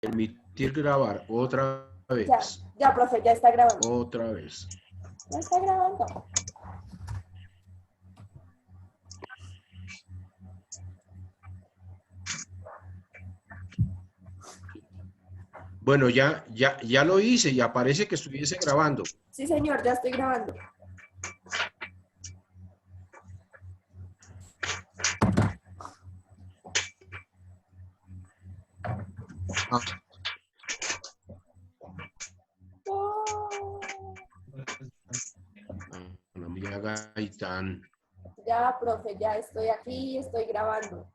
Permitir grabar otra Ya, vez. ya, profe, ya está grabando. Otra vez. Ya está grabando. Bueno, ya lo hice y aparece que estuviese grabando. Sí, señor, ya estoy grabando. Ah, Oh, Ana María Gaitán. ya, profe, ya estoy aquí, estoy grabando.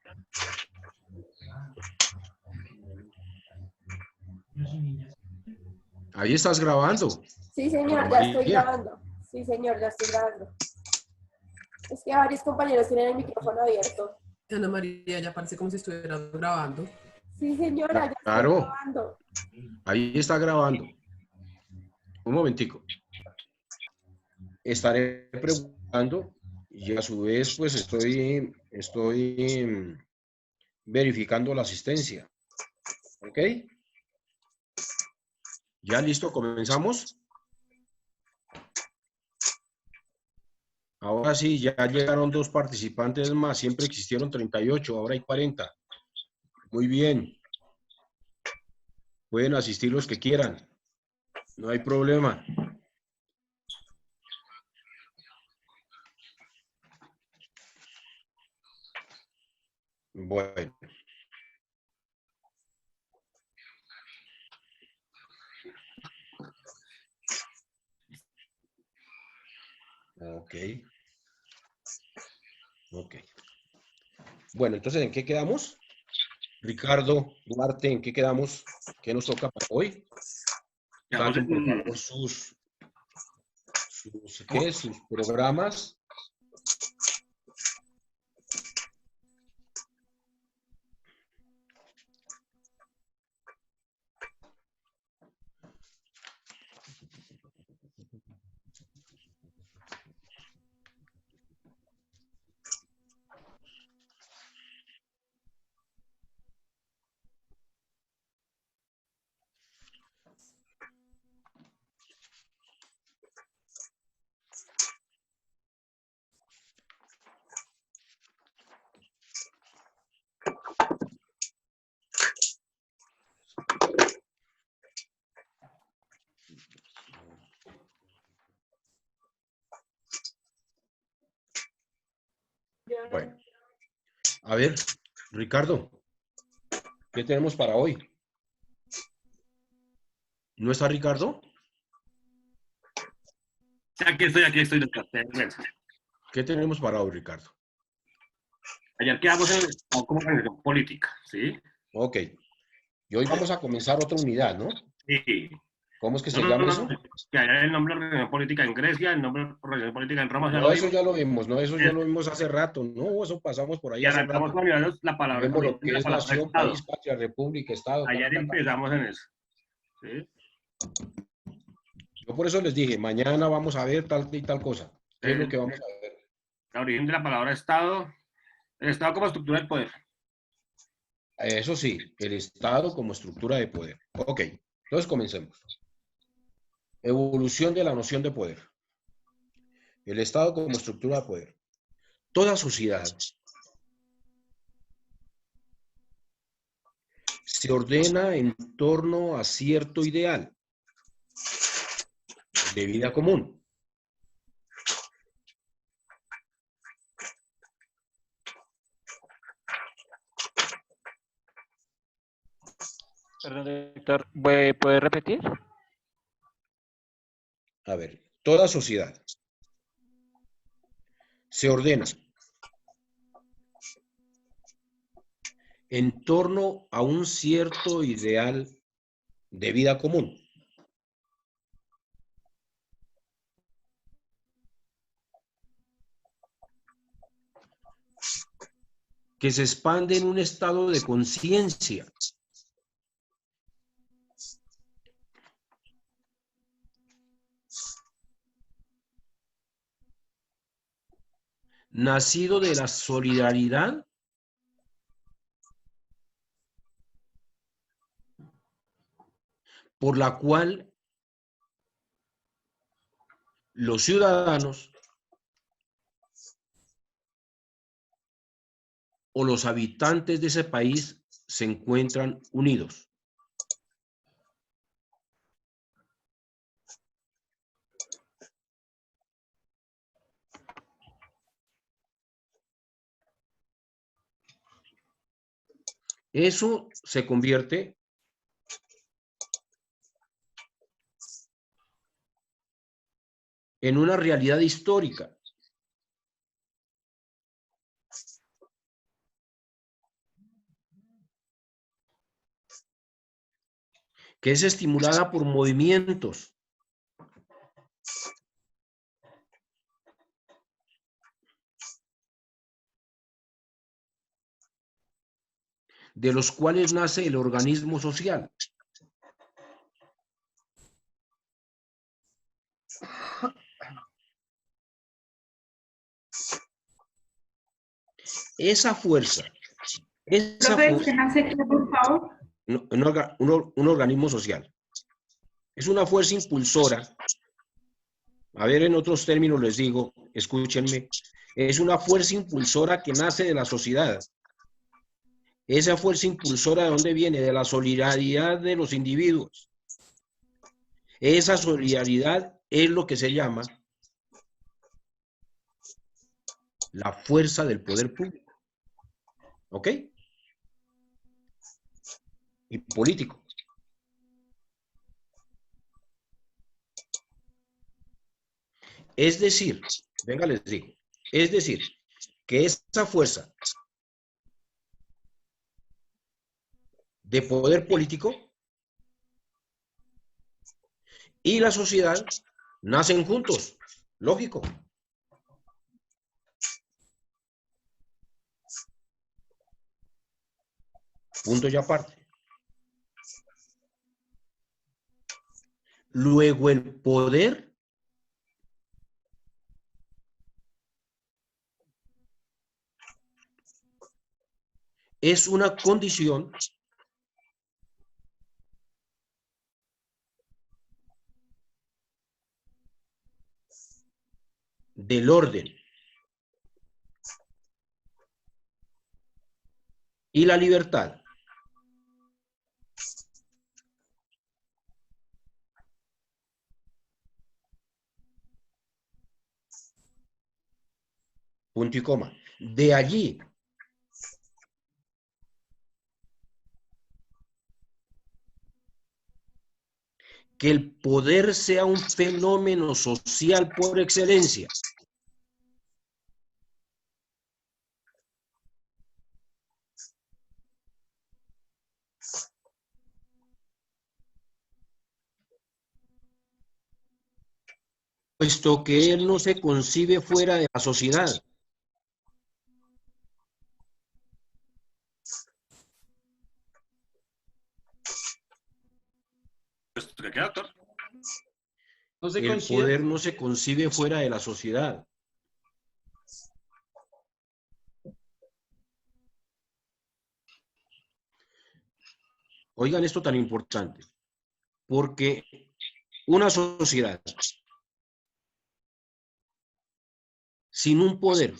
Ahí estás grabando. Sí, Ana señor, ya estoy María. grabando. Sí, señor, ya estoy grabando. Es que varios compañeros tienen el micrófono abierto. Ana María, ya parece como si estuviera grabando. Sí, señora, ya estoy Claro, grabando. ahí está grabando. Un momentico. Estaré preguntando y a su vez pues estoy verificando la asistencia. ¿Ok? ¿Ya listo? ¿Comenzamos? Ahora sí, ya llegaron 2 participantes más. Siempre existieron 38, ahora hay 40. Muy bien. Pueden asistir los que quieran. No hay problema. Bueno. Ok. Ok. Bueno, entonces, ¿en qué quedamos? Ricardo, Duarte, ¿en qué quedamos? ¿Qué nos toca para hoy? Saquen, por favor, sus programas. Bueno, a ver, Ricardo, ¿qué tenemos para hoy? ¿No está Ricardo? Aquí estoy, doctor. ¿Qué tenemos para hoy, Ricardo? Ayer quedamos en el Estado como organización política, ¿sí? Ok. Y hoy vamos a comenzar otra unidad, ¿no? Sí. ¿Cómo es que No, se no, llama no, eso? no. Que allá el nombre de organización política en Grecia, el nombre de organización política en Roma, ya No, lo eso vimos. ya lo vimos, no, eso ya lo vimos hace rato, no, eso pasamos por ahí Y hace arrancamos rato. con la palabra, Vemos lo origen de que la es palabra nación, Estado. país, patria, república, estado, Ayer empezamos en eso, ¿sí? Yo por eso les dije, mañana vamos a ver tal y tal cosa. ¿Qué es lo que El, vamos a ver? el origen de la palabra Estado, el Estado como estructura del poder. Eso sí, el Estado como estructura de poder. Ok, entonces comencemos. Evolución de la noción de poder. El Estado como estructura de poder. Toda sociedad se ordena en torno a cierto ideal de vida común. Perdón, doctor, ¿puede repetir? A ver, toda sociedad se ordena en torno a un cierto ideal de vida común. Que se expande en un estado de conciencia. Nacido de la solidaridad por la cual los ciudadanos o los habitantes de ese país se encuentran unidos. Eso se convierte en una realidad histórica. Que es estimulada por movimientos de los cuales nace el organismo social. Esa fuerza, por favor. un organismo social, es una fuerza impulsora. A ver, en otros términos les digo, escúchenme, es una fuerza impulsora que nace de la sociedad. Esa fuerza impulsora, ¿de dónde viene? De la solidaridad de los individuos. Esa solidaridad es lo que se llama la fuerza del poder público. ¿Ok? Y político. Es decir, venga, les digo, es decir, que esa fuerza de poder político y la sociedad nacen juntos, lógico. Punto y aparte. Luego el poder es una condición del orden y la libertad. Punto y coma. De allí que el poder sea un fenómeno social por excelencia. Puesto que él no se concibe fuera de la sociedad. ¿Qué queda, doctor? No se El concibe. poder no se concibe fuera de la sociedad. Oigan esto tan importante, porque una sociedad sin un poder,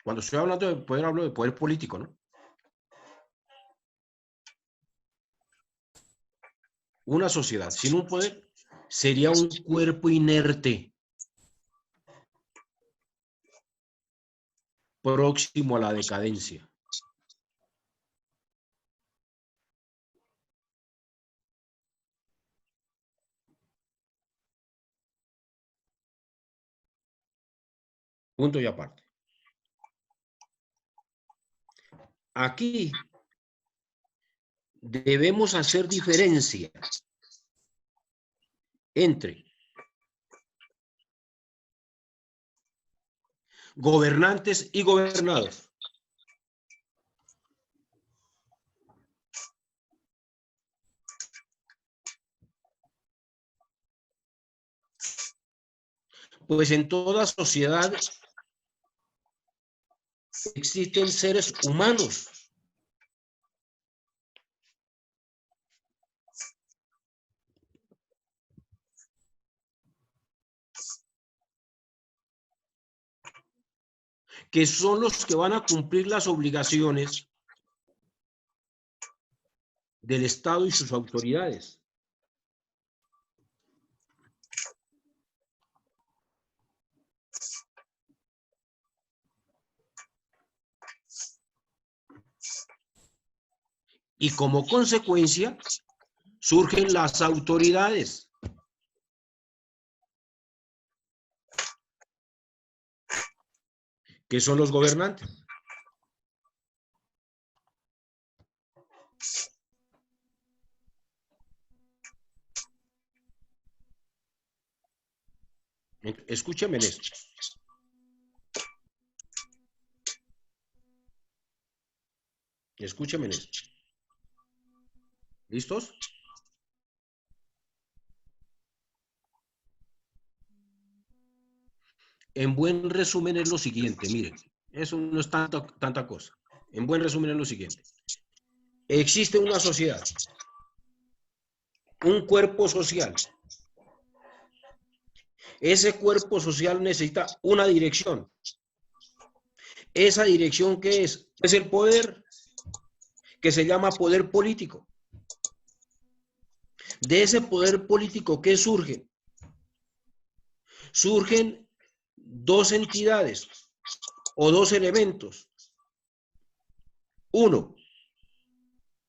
cuando estoy hablando de poder, hablo de poder político, ¿no? Una sociedad sin un poder sería un cuerpo inerte, próximo a la decadencia. Punto y aparte. Aquí debemos hacer diferencia entre gobernantes y gobernados. Pues en toda sociedad existen seres humanos que son los que van a cumplir las obligaciones del Estado y sus autoridades. Y como consecuencia, surgen las autoridades. Que son los gobernantes. Escúchame en esto. Escúchame en esto. ¿Listos? En buen resumen es lo siguiente, miren, eso no es tanta cosa. En buen resumen es lo siguiente. Existe una sociedad, un cuerpo social. Ese cuerpo social necesita una dirección. ¿Esa dirección qué es? Es el poder, que se llama poder político. De ese poder político, ¿qué surge? Surgen dos entidades o dos elementos. Uno,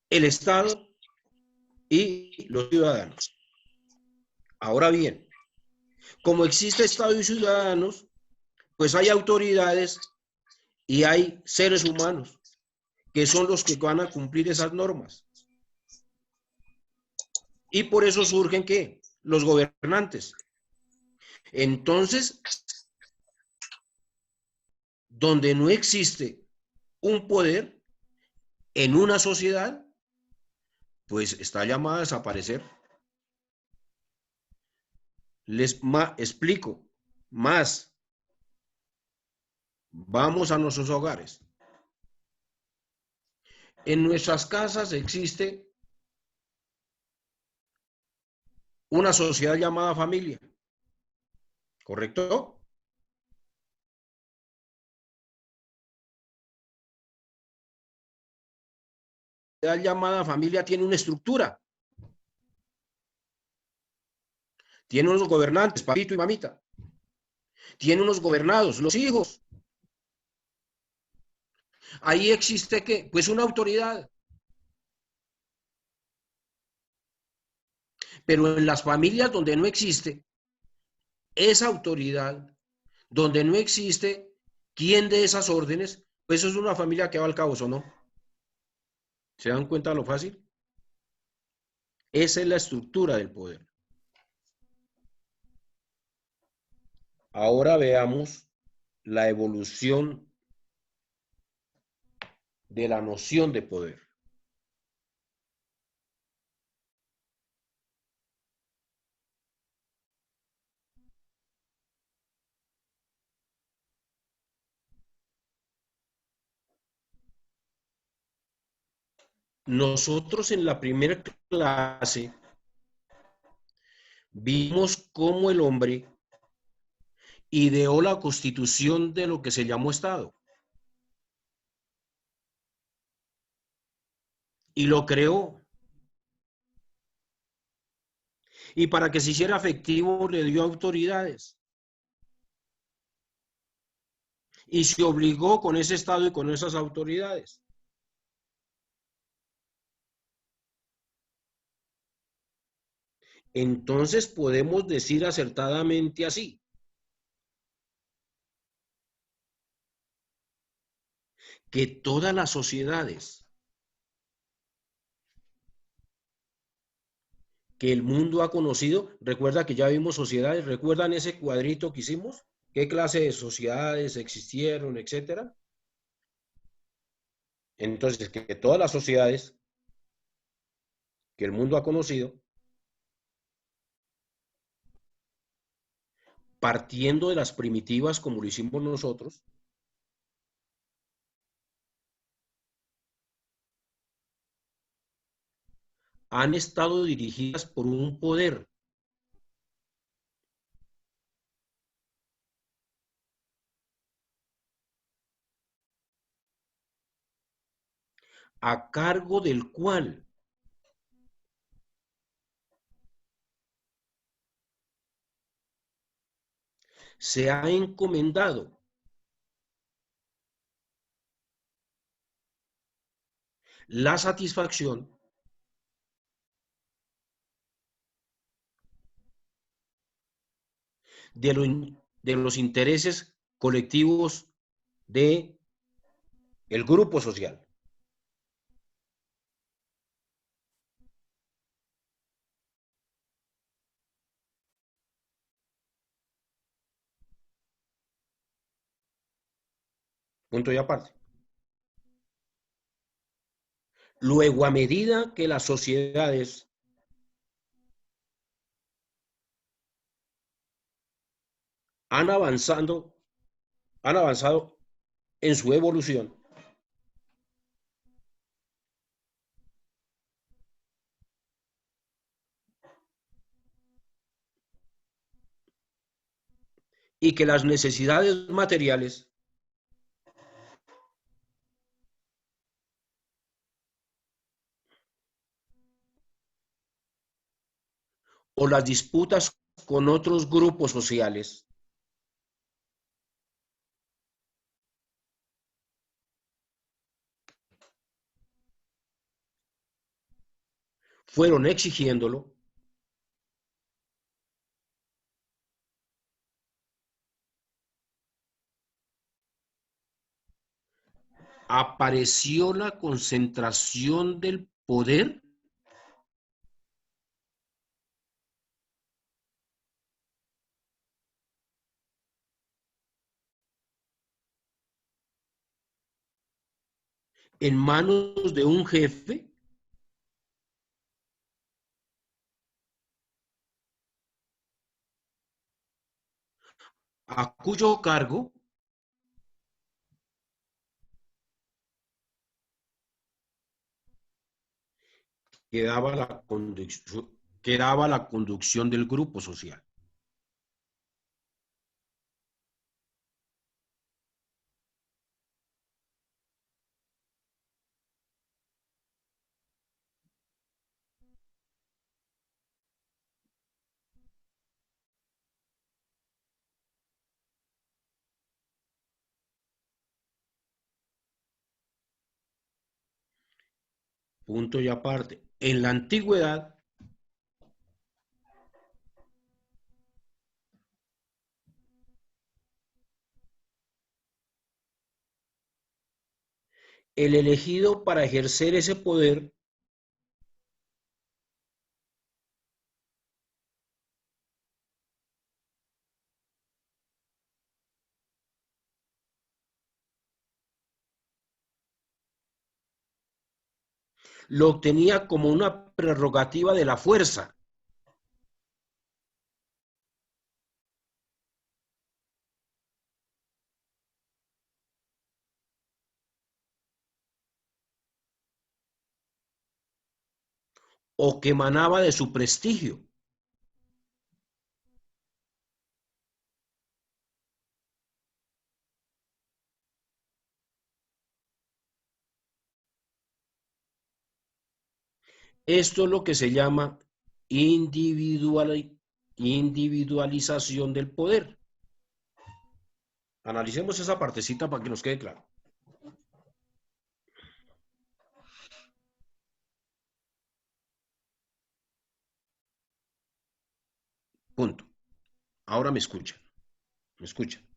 el Estado y los ciudadanos. Ahora bien, como existe Estado y ciudadanos, pues hay autoridades y hay seres humanos que son los que van a cumplir esas normas. Y por eso surgen, ¿qué? Los gobernantes. Entonces, donde no existe un poder en una sociedad, pues está llamada a desaparecer. Les explico más. Vamos a nuestros hogares. En nuestras casas existe una sociedad llamada familia. ¿Correcto? La sociedad llamada familia tiene una estructura. Tiene unos gobernantes, papito y mamita. Tiene unos gobernados, los hijos. Ahí existe, ¿qué? Pues una autoridad. Pero en las familias donde no existe esa autoridad, donde no existe quién de esas órdenes, pues eso es una familia que va al caos, ¿o no? ¿Se dan cuenta de lo fácil? Esa es la estructura del poder. Ahora veamos la evolución de la noción de poder. Nosotros en la primera clase vimos cómo el hombre ideó la constitución de lo que se llamó Estado. Y lo creó. Y para que se hiciera efectivo le dio autoridades. Y se obligó con ese Estado y con esas autoridades. Entonces podemos decir acertadamente así: que todas las sociedades que el mundo ha conocido, recuerda que ya vimos sociedades, ¿recuerdan ese cuadrito que hicimos? ¿Qué clase de sociedades existieron, etcétera? Entonces, que todas las sociedades que el mundo ha conocido, partiendo de las primitivas como lo hicimos nosotros, han estado dirigidas por un poder a cargo del cual se ha encomendado la satisfacción de los intereses colectivos de el grupo social. Punto y aparte. Luego, a medida que las sociedades han avanzado en su evolución, y que las necesidades materiales o las disputas con otros grupos sociales fueron exigiéndolo, apareció la concentración del poder en manos de un jefe a cuyo cargo quedaba la conducción del grupo social. Punto y aparte. En la antigüedad, el elegido para ejercer ese poder lo obtenía como una prerrogativa de la fuerza. O que emanaba de su prestigio. Esto es lo que se llama individualización del poder. Analicemos esa partecita para que nos quede claro. Punto. Ahora me escuchan. ¿Me escuchan?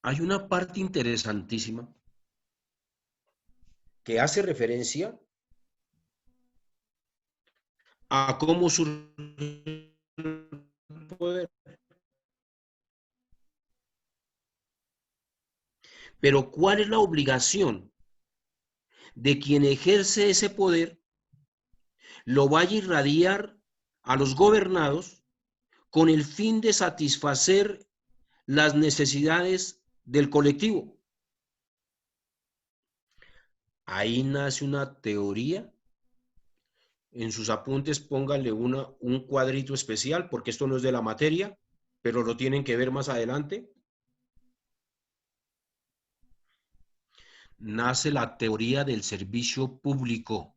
Hay una parte interesantísima que hace referencia a cómo surge el poder. Pero ¿cuál es la obligación de quien ejerce ese poder? Lo vaya a irradiar a los gobernados con el fin de satisfacer las necesidades del colectivo. Ahí nace una teoría. En sus apuntes pónganle un cuadrito especial, porque esto no es de la materia, pero lo tienen que ver más adelante. nace la teoría del servicio público.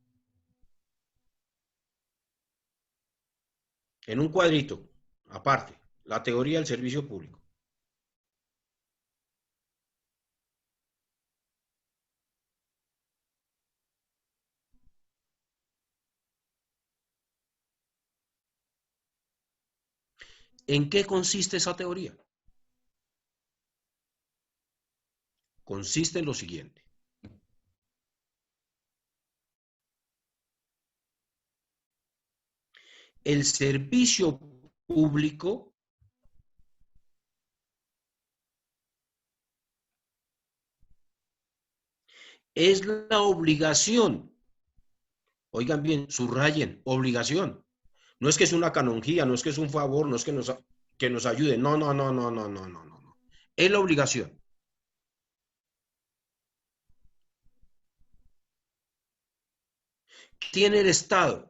En un cuadrito, aparte, la teoría del servicio público. ¿En qué consiste esa teoría? Consiste en lo siguiente. El servicio público es la obligación. Oigan bien, subrayen, obligación. No es que es una canonjía, no es que es un favor, no es que nos ayude. No, no, no, no, no, no, no, no. Es la obligación. Tiene el Estado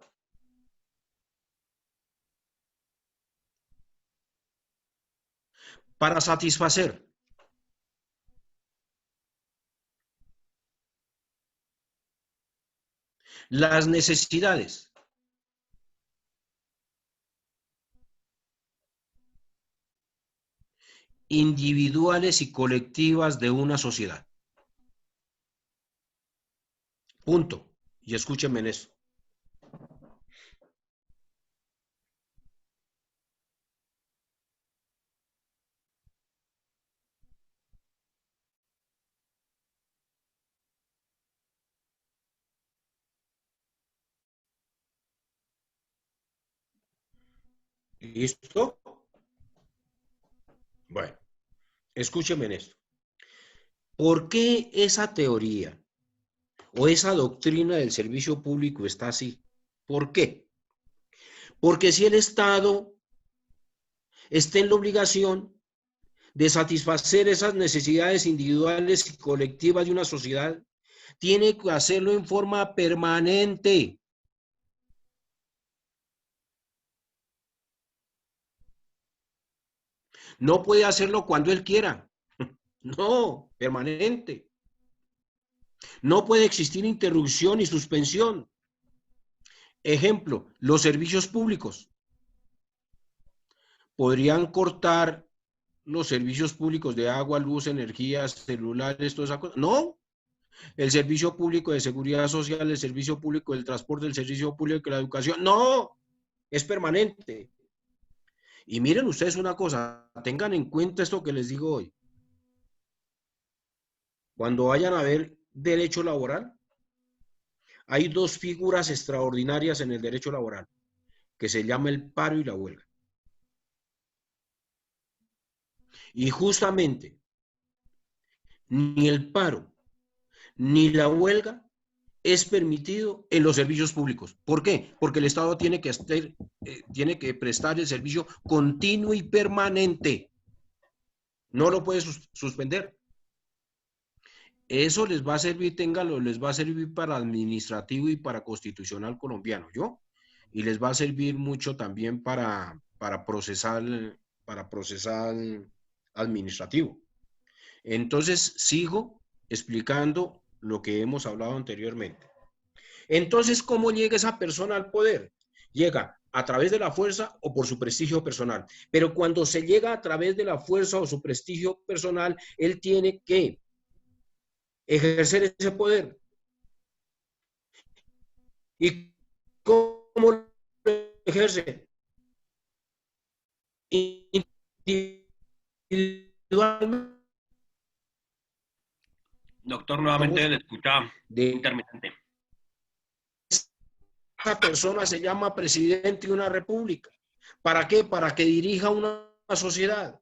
para satisfacer las necesidades individuales y colectivas de una sociedad. Punto. Y escúchenme en eso. ¿Listo? Bueno, escúchenme en esto. ¿Por qué esa teoría o esa doctrina del servicio público está así? ¿Por qué? Porque si el Estado está en la obligación de satisfacer esas necesidades individuales y colectivas de una sociedad, tiene que hacerlo en forma permanente. No puede hacerlo cuando él quiera. No, permanente. No puede existir interrupción y suspensión. Ejemplo, los servicios públicos. Podrían cortar los servicios públicos de agua, luz, energía, celulares, toda esa cosa. No, el servicio público de seguridad social, el servicio público del transporte, el servicio público de la educación. No, es permanente. Y miren ustedes una cosa, tengan en cuenta esto que les digo hoy. Cuando vayan a ver derecho laboral, hay dos figuras extraordinarias en el derecho laboral, que se llama el paro y la huelga. Y justamente, ni el paro ni la huelga es permitido en los servicios públicos. ¿Por qué? Porque el Estado tiene que prestar el servicio continuo y permanente. No lo puede suspender. Eso les va a servir, téngalo, les va a servir para administrativo y para constitucional colombiano, ¿yo? Y les va a servir mucho también para procesar administrativo. Entonces, sigo explicando lo que hemos hablado anteriormente. Entonces, ¿cómo llega esa persona al poder? Llega a través de la fuerza o por su prestigio personal. Pero cuando se llega a través de la fuerza o su prestigio personal, él tiene que ejercer ese poder. ¿Y cómo lo ejerce? Individualmente. Doctor, nuevamente le escucha intermitente. Esa persona se llama presidente de una república. ¿Para qué? Para que dirija una sociedad.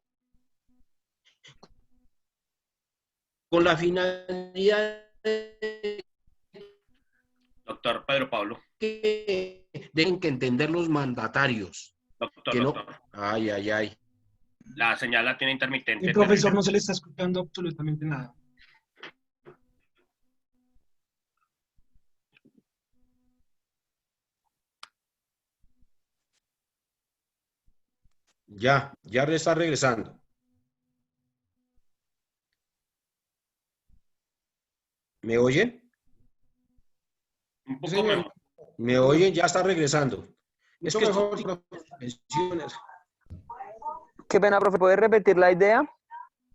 Con la finalidad de Doctor Pedro Pablo. que tienen que entender los mandatarios. Doctor, que no, doctor. ay, ay, ay. La señal la tiene intermitente. Y profesor, no se le está escuchando absolutamente nada. Ya está regresando. ¿Me oyen? Un poco señor. mejor. ¿Me oyen? Ya está regresando. Es Mucho que mejor, esto- pensiones. Qué pena, profe, ¿puede repetir la idea?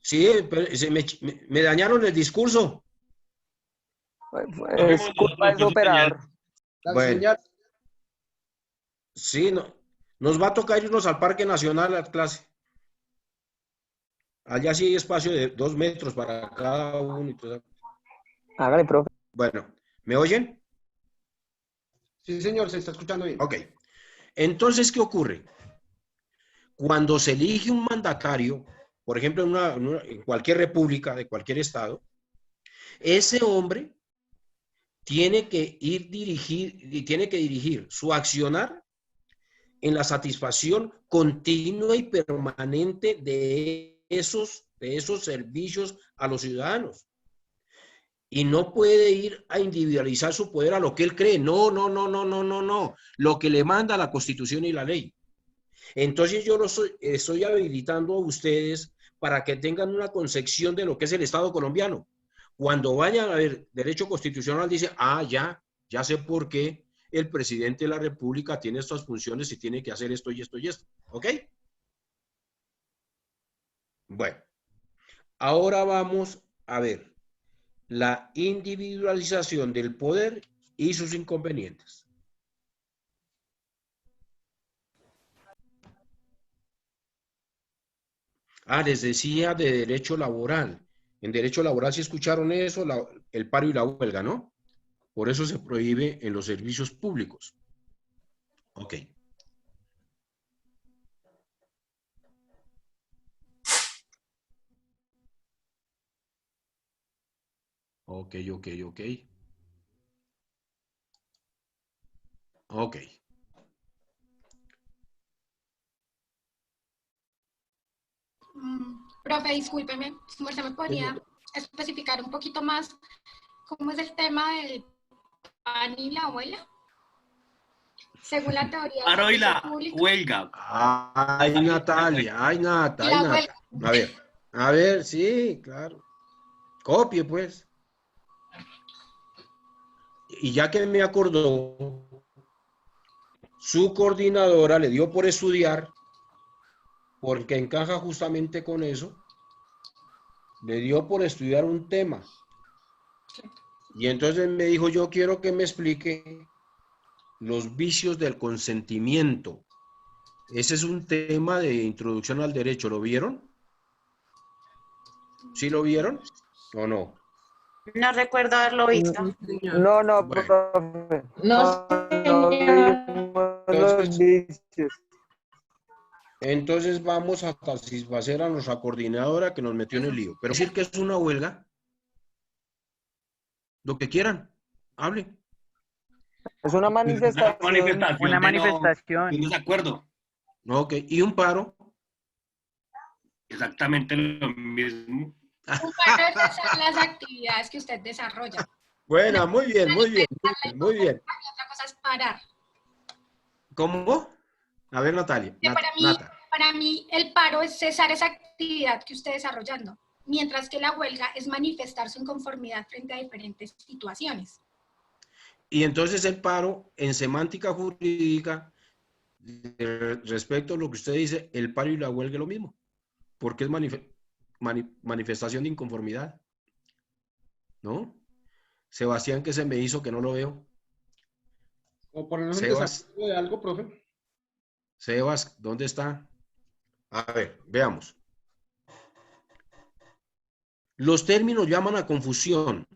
Sí, pero me dañaron el discurso. Es culpa de su operador. La Bueno, señal. sí, no, nos va a tocar irnos al Parque Nacional a clase. Allá sí hay espacio de 2 metros para cada uno. Y todo. Hágale, profe. Bueno, ¿me oyen? Sí, señor, se está escuchando bien. Ok. Entonces, ¿qué ocurre? Cuando se elige un mandatario, por ejemplo, en cualquier república de cualquier estado, ese hombre tiene que tiene que dirigir su accionar en la satisfacción continua y permanente de esos servicios a los ciudadanos. Y no puede ir a individualizar su poder a lo que él cree. No, no, no, no, no, no, no. Lo que le manda la Constitución y la ley. Entonces yo estoy habilitando a ustedes para que tengan una concepción de lo que es el Estado colombiano. Cuando vayan a ver derecho constitucional, dice, ya sé por qué el presidente de la República tiene estas funciones y tiene que hacer esto y esto y esto. ¿Ok? Bueno, ahora vamos a ver la individualización del poder y sus inconvenientes. Les decía de derecho laboral. En derecho laboral, si escucharon eso, el paro y la huelga, ¿no? Por eso se prohíbe en los servicios públicos. Ok. Ok. Ok. Profe, discúlpeme, ¿usted me podría especificar un poquito más cómo es el tema del pan y la abuela? Según la teoría del Paro y servicio la público huelga. Ay, Natalia, y la huelga. A ver, sí, claro. Copie, pues. Y ya que me acordó, su coordinadora le dio por estudiar, porque encaja justamente con eso, le dio por estudiar un tema. Y entonces me dijo, yo quiero que me explique los vicios del consentimiento. Ese es un tema de introducción al derecho. ¿Lo vieron? ¿Sí lo vieron o no? No recuerdo haberlo visto. Señor. No, no, Bueno. profe. No, No señor. vimos Entonces- los vicios. Entonces vamos a satisfacer a nuestra coordinadora que nos metió en el lío. Pero decir que es una huelga, lo que quieran, hable. Es una manifestación. Una manifestación de desacuerdo. Ok, y un paro. Exactamente lo mismo. Un paro es hacer las actividades que usted desarrolla. Bueno, muy bien. Y otra cosa es parar. ¿Cómo? A ver, Natalia. Que Nata. para mí el paro es cesar esa actividad que usted desarrollando, mientras que la huelga es manifestar su inconformidad frente a diferentes situaciones. Y entonces el paro, en semántica jurídica, respecto a lo que usted dice, el paro y la huelga es lo mismo, porque es manifestación de inconformidad, ¿no? Sebastián, que se me hizo que no lo veo. O ponernos en Sebas. desacuerdo de algo, profe. Sebas, ¿dónde está? A ver, veamos. Los términos llaman a confusión.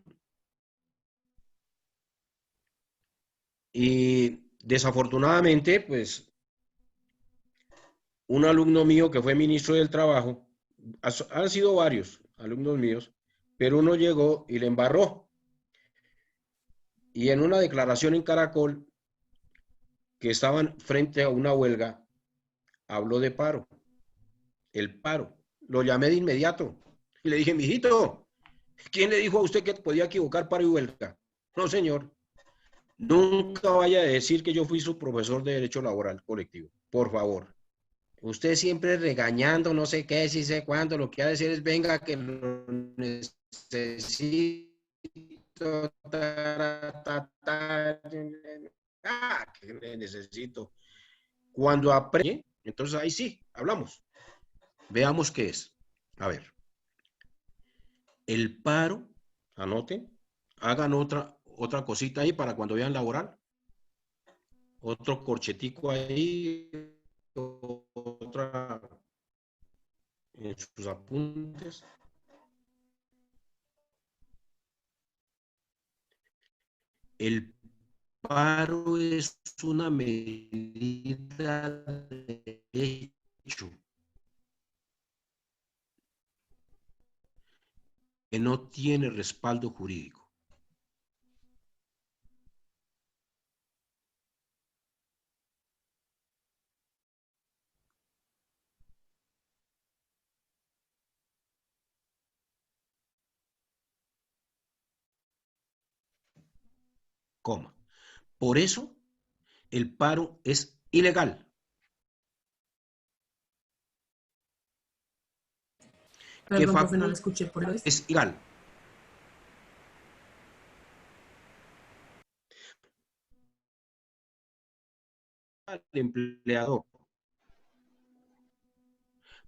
Y desafortunadamente, pues, un alumno mío que fue ministro del Trabajo, han sido varios alumnos míos, pero uno llegó y le embarró. Y en una declaración en Caracol, que estaban frente a una huelga, habló de paro. El paro. Lo llamé de inmediato. Y le dije, mijito, ¿quién le dijo a usted que podía equivocar paro y huelga? No, señor. Nunca vaya a decir que yo fui su profesor de Derecho Laboral Colectivo. Por favor. Usted siempre regañando, no sé qué, si sé cuándo, lo que ha de decir es, venga, que lo necesito necesito, que necesito. Cuando aprende, entonces ahí sí, hablamos. Veamos qué es. A ver. El paro, anoten, hagan otra cosita ahí para cuando vean laboral. Otro corchetico ahí, otra en sus apuntes. El paro es una medida de hecho que no tiene respaldo jurídico. Coma. Por eso, el paro es ilegal. Perdón, profe, no lo escuché por eso. Es ilegal. Al empleador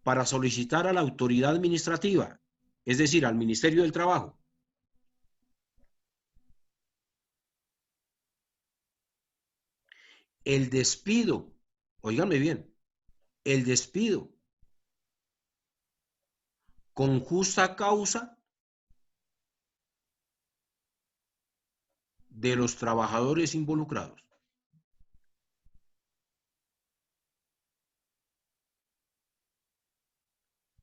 para solicitar a la autoridad administrativa, es decir, al Ministerio del Trabajo, el despido, óiganme bien, el despido con justa causa de los trabajadores involucrados.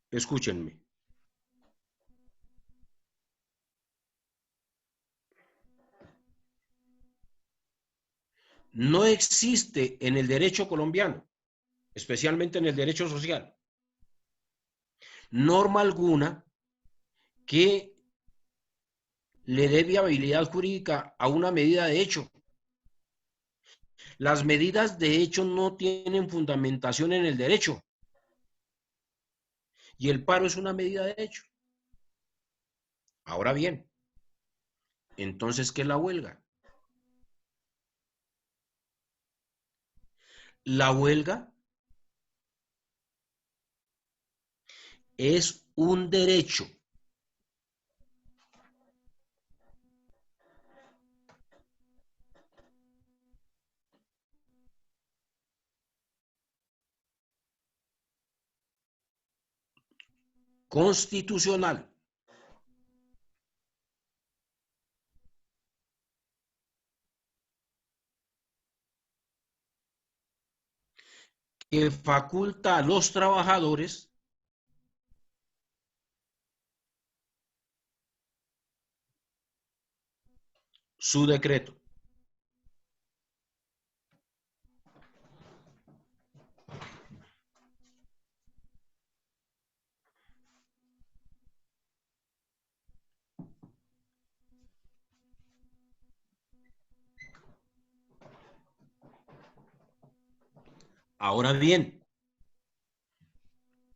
Escúchenme. No existe en el derecho colombiano, especialmente en el derecho social, norma alguna que le dé viabilidad jurídica a una medida de hecho. Las medidas de hecho no tienen fundamentación en el derecho. Y el paro es una medida de hecho. Ahora bien, entonces, ¿qué es la huelga? La huelga es un derecho constitucional que faculta a los trabajadores su decreto. Ahora bien,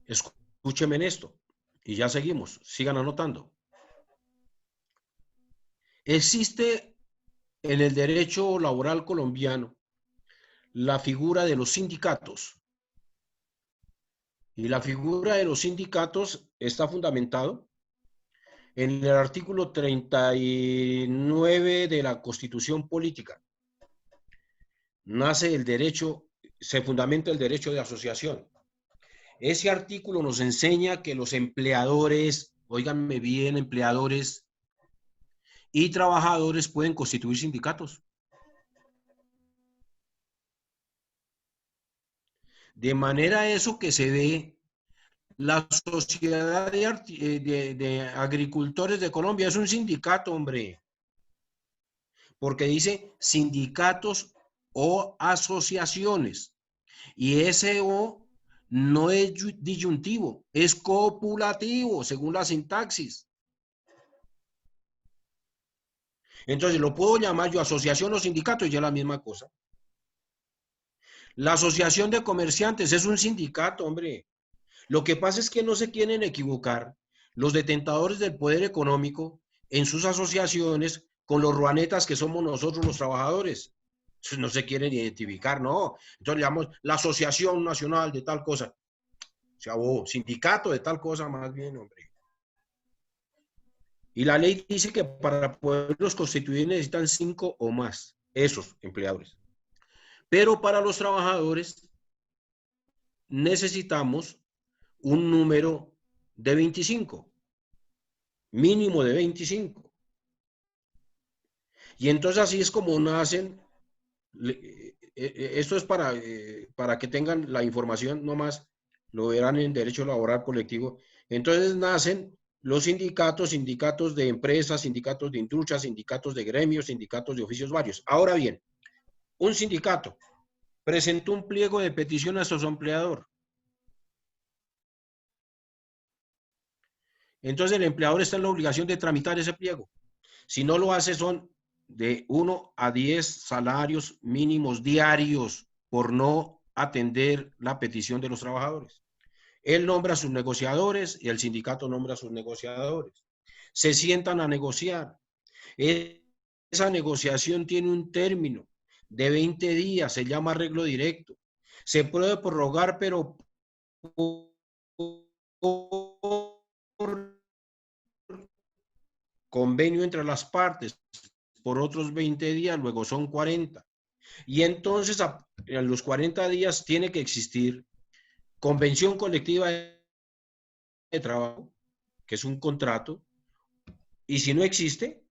escúcheme en esto y ya seguimos, sigan anotando. Existe en el derecho laboral colombiano la figura de los sindicatos. Y la figura de los sindicatos está fundamentado en el artículo 39 de la Constitución Política. Nace el derecho, se fundamenta el derecho de asociación. Ese artículo nos enseña que los empleadores, óiganme bien, empleadores y trabajadores pueden constituir sindicatos. De manera eso que se ve, la Sociedad de Agricultores de Colombia es un sindicato, hombre. Porque dice sindicatos o asociaciones. Y ese O no es disyuntivo, es copulativo, según la sintaxis. Entonces, lo puedo llamar yo asociación o sindicato y ya es la misma cosa. La asociación de comerciantes es un sindicato, hombre. Lo que pasa es que no se quieren equivocar los detentadores del poder económico en sus asociaciones con los ruanetas que somos nosotros los trabajadores. No se quieren identificar, no. Entonces le llamamos la Asociación Nacional de tal cosa. O sea, o sindicato de tal cosa más bien, hombre. Y la ley dice que para poderlos constituir necesitan 5 o más, esos empleadores. Pero para los trabajadores necesitamos un número de 25, mínimo de 25. Y entonces así es como nacen, esto es para que tengan la información nomás, lo verán en Derecho Laboral Colectivo. Entonces nacen los sindicatos, sindicatos de empresas, sindicatos de industria, sindicatos de gremios, sindicatos de oficios varios. Ahora bien, un sindicato presentó un pliego de petición a su empleador. Entonces el empleador está en la obligación de tramitar ese pliego. Si no lo hace, son de 1 a 10 salarios mínimos diarios por no atender la petición de los trabajadores. Él nombra a sus negociadores y el sindicato nombra a sus negociadores. Se sientan a negociar. Esa negociación tiene un término de 20 días, se llama arreglo directo. Se puede prorrogar, pero por convenio entre las partes, por otros 20 días, luego son 40. Y entonces, en los 40 días tiene que existir convención colectiva de trabajo, que es un contrato, y si no existe,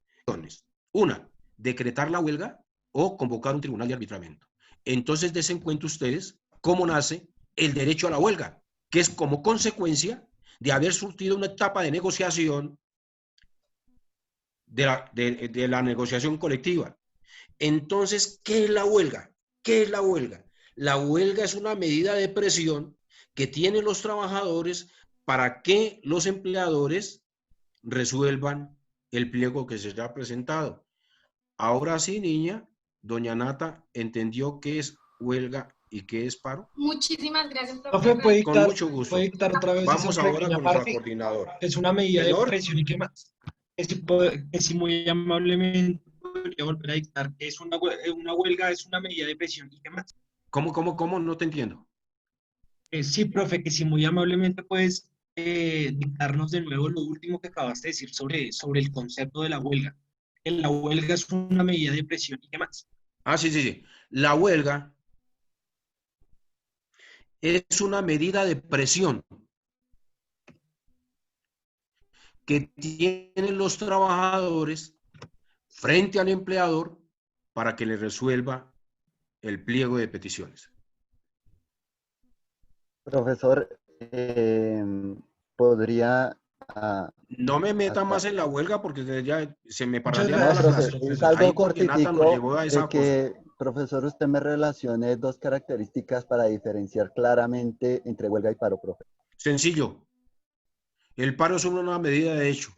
una, decretar la huelga o convocar un tribunal de arbitramiento. Entonces, desen cuenta ustedes cómo nace el derecho a la huelga, que es como consecuencia de haber surtido una etapa de negociación de la negociación colectiva. Entonces, ¿qué es la huelga? ¿Qué es la huelga? La huelga es una medida de presión que tienen los trabajadores para que los empleadores resuelvan el pliego que se les ha presentado. Ahora sí, niña, doña Nata entendió qué es huelga y qué es paro. Muchísimas gracias, Profe, profesor. Con mucho gusto. puede dictar otra vez Vamos esa ahora pequeña con nuestra parte. coordinadora. Es una medida Señor. de presión y qué más. Que si muy amablemente podría volver a dictar que es una huelga, es una medida de presión y qué más. ¿Cómo? No te entiendo. Sí, profe, que si muy amablemente puedes dictarnos de nuevo lo último que acabaste de decir sobre el concepto de la huelga. La huelga es una medida de presión y qué más. Ah, sí. La huelga es una medida de presión que tienen los trabajadores frente al empleador para que le resuelva el pliego de peticiones. Profesor, podría... No me meta más en la huelga porque ya se me pararía Muchas toda la gracias, clase. es Ahí algo porque Nata nos llevó cortitico a esa de que, profesor, usted me relacione dos características para diferenciar claramente entre huelga y paro, profe. Sencillo. El paro es una medida de hecho.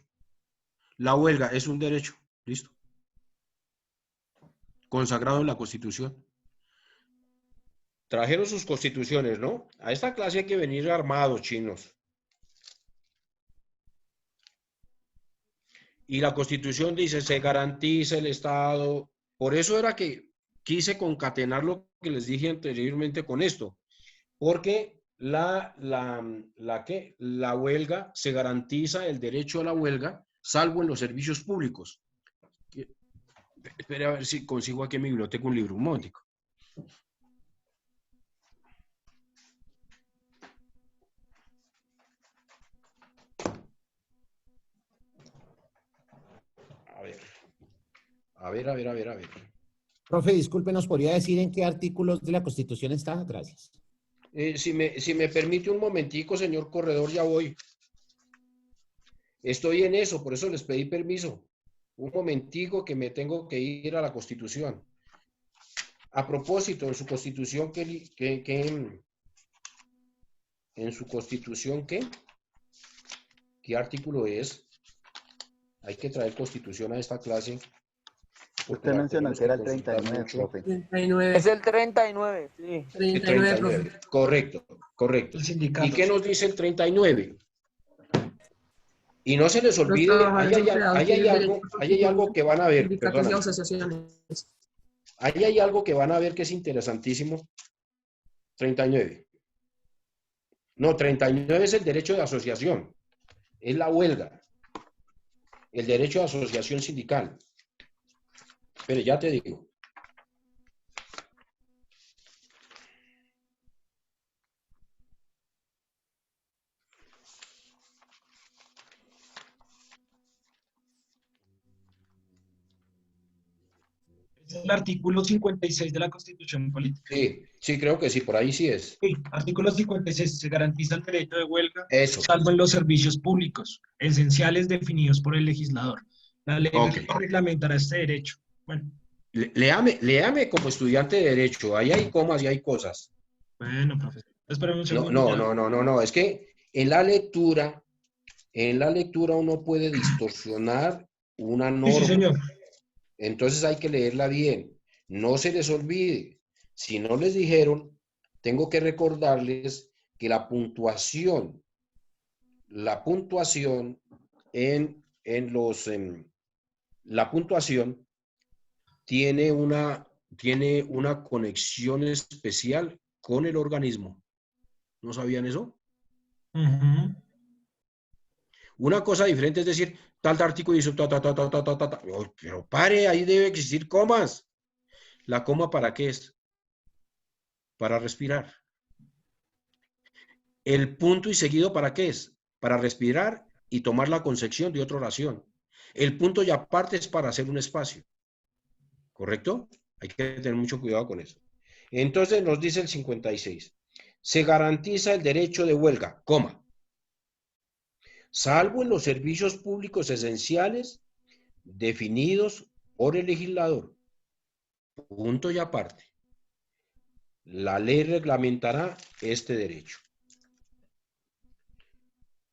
La huelga es un derecho. Listo. Consagrado en la Constitución. Trajeron sus constituciones, ¿no? A esta clase hay que venir armados, chinos. Y la Constitución dice, se garantiza el Estado. Por eso era que quise concatenar lo que les dije anteriormente con esto. Porque la huelga, se garantiza el derecho a la huelga, salvo en los servicios públicos. Espere a ver si consigo aquí en mi biblioteca un libro, un momentico. A ver. Profe, disculpe, ¿nos podría decir en qué artículos de la Constitución está? Gracias. Si me permite un momentico, señor corredor, ya voy. Estoy en eso, por eso les pedí permiso. Un momentico que me tengo que ir a la Constitución. A propósito, en su Constitución, ¿qué artículo es? Hay que traer Constitución a esta clase. Usted mencionó que era el 39, profe. 39. Es el 39, sí. 39, profe. Correcto. ¿Y qué nos dice el 39? Y no se les Los olvide, trabajadores empleados ahí hay tienen algo, derecho a ahí hay algo que van a ver, sindicatos y perdóname. asociaciones. Ahí hay algo que van a ver que es interesantísimo. 39. No, 39 es el derecho de asociación. Es la huelga. El derecho de asociación sindical. Pero ya te digo. Es el artículo 56 de la Constitución Política. Sí, sí, creo que sí, por ahí sí es. Sí, artículo 56. Se garantiza el derecho de huelga, Eso. salvo en los servicios públicos esenciales definidos por el legislador. La ley Ok. reglamentará este derecho. Bueno, Léame como estudiante de Derecho. Ahí hay comas y hay cosas. bueno, profesor. Espera un No, segundo. no, ya. no. Es que en la lectura uno puede distorsionar una Sí, norma. señor. Entonces hay que leerla bien. No se les olvide. Si no les dijeron, tengo que recordarles que la puntuación la puntuación tiene una conexión especial con el organismo. ¿No sabían eso? Ujú. Una cosa diferente es decir, tal artículo hizo ta. Pero pare, ahí debe existir comas. ¿La coma para qué es? Para respirar. El punto y seguido ¿para qué es? Para respirar y tomar la concepción de otra oración. El punto y aparte es para hacer un espacio. ¿Correcto? Hay que tener mucho cuidado con eso. Entonces nos dice el 56. Se garantiza el derecho de huelga, coma, salvo en los servicios públicos esenciales definidos por el legislador. Punto y aparte. La ley reglamentará este derecho.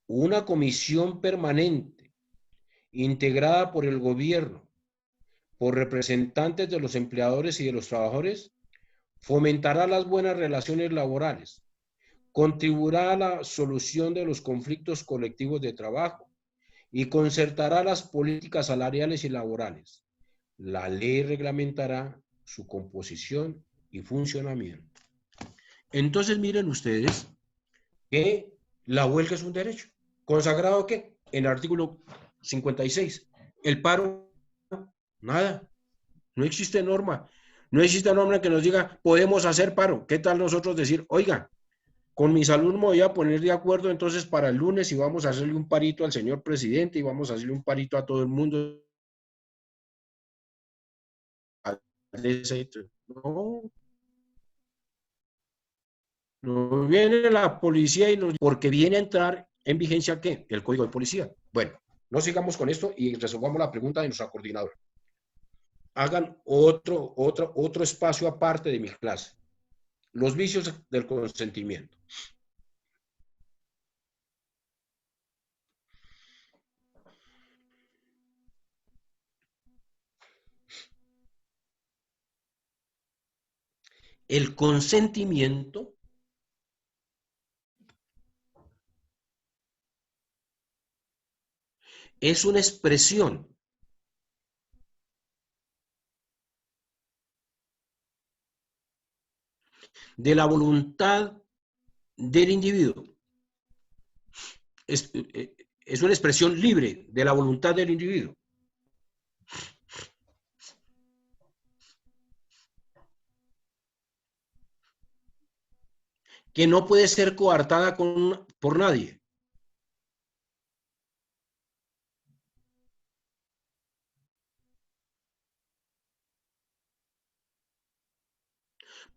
Una comisión permanente integrada por el gobierno, por representantes de los empleadores y de los trabajadores, fomentará las buenas relaciones laborales, contribuirá a la solución de los conflictos colectivos de trabajo y concertará las políticas salariales y laborales. La ley reglamentará su composición y funcionamiento. Entonces miren ustedes que la huelga es un derecho. ¿Consagrado qué? En el artículo 56. El paro, nada. No existe norma. No existe norma que nos diga, podemos hacer paro. ¿Qué tal nosotros decir, oiga, con mis alumnos me voy a poner de acuerdo entonces para el lunes y vamos a hacerle un parito al señor presidente y vamos a hacerle un parito a todo el mundo? No, no viene la policía y nos... porque viene a entrar en vigencia, ¿qué? El código de policía. Bueno, no sigamos con esto y resolvamos la pregunta de nuestra coordinadora. Hagan otro espacio aparte de mi clase. Los vicios del consentimiento. El consentimiento es una expresión de la voluntad del individuo. Es una expresión libre de la voluntad del individuo. Que no puede ser coartada por nadie.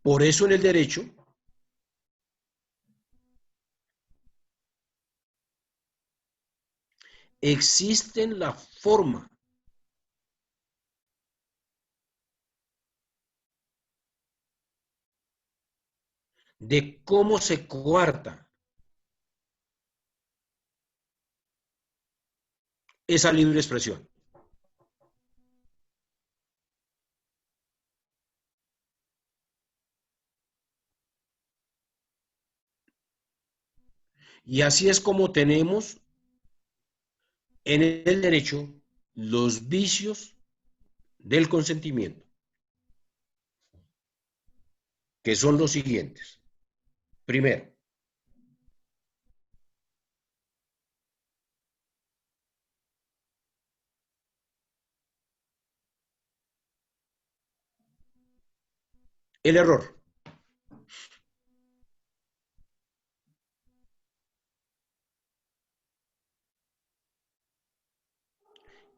Por eso en el derecho existen la forma de cómo se coarta esa libre expresión. Y así es como tenemos en el derecho los vicios del consentimiento, que son los siguientes. Primero, el error.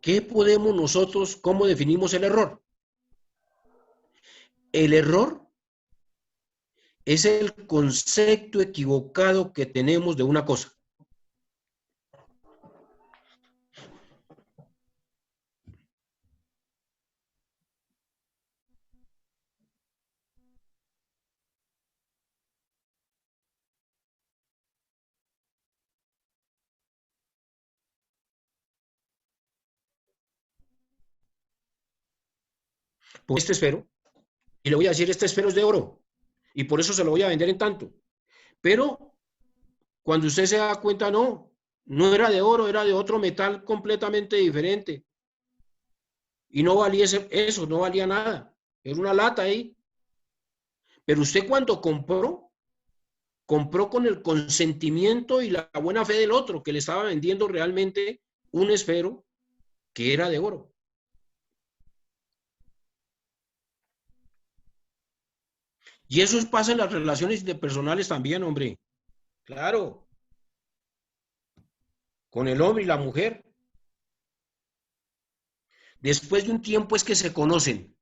¿Qué podemos nosotros, cómo definimos el error? El error es el concepto equivocado que tenemos de una cosa. Pues este esfero, y le voy a decir, este esfero es de oro, y por eso se lo voy a vender en tanto. Pero cuando usted se da cuenta, no era de oro, era de otro metal completamente diferente. Y no valía eso, no valía nada. Era una lata ahí. Pero usted cuando compró con el consentimiento y la buena fe del otro, que le estaba vendiendo realmente un esfero que era de oro. Y eso pasa en las relaciones interpersonales también, hombre. Claro. Con el hombre y la mujer. Después de un tiempo es que se conocen.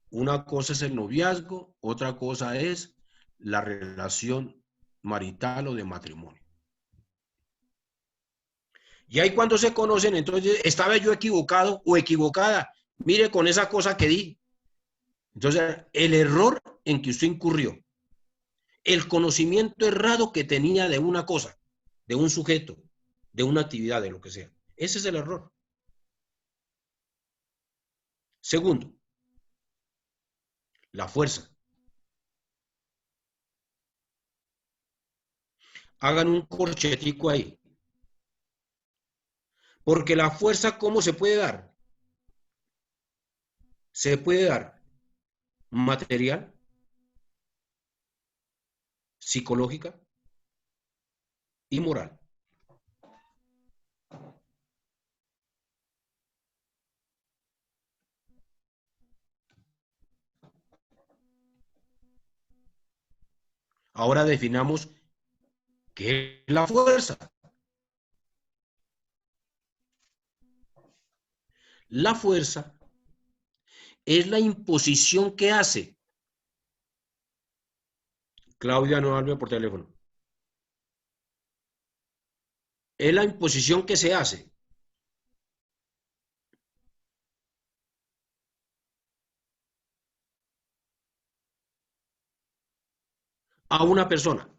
Una cosa es el noviazgo, otra cosa es la relación marital o de matrimonio. Y ahí cuando se conocen, entonces, ¿estaba yo equivocado o equivocada? Mire con esa cosa que di. Entonces, el error en que usted incurrió, el conocimiento errado que tenía de una cosa, de un sujeto, de una actividad, de lo que sea. Ese es el error. Segundo, la fuerza. Hagan un corchetico ahí. Porque la fuerza, ¿cómo se puede dar? Se puede dar material, psicológica y moral. Ahora definamos qué es la fuerza. La fuerza es la imposición que hace. Claudia, no hable por teléfono. Es la imposición que se hace a una persona.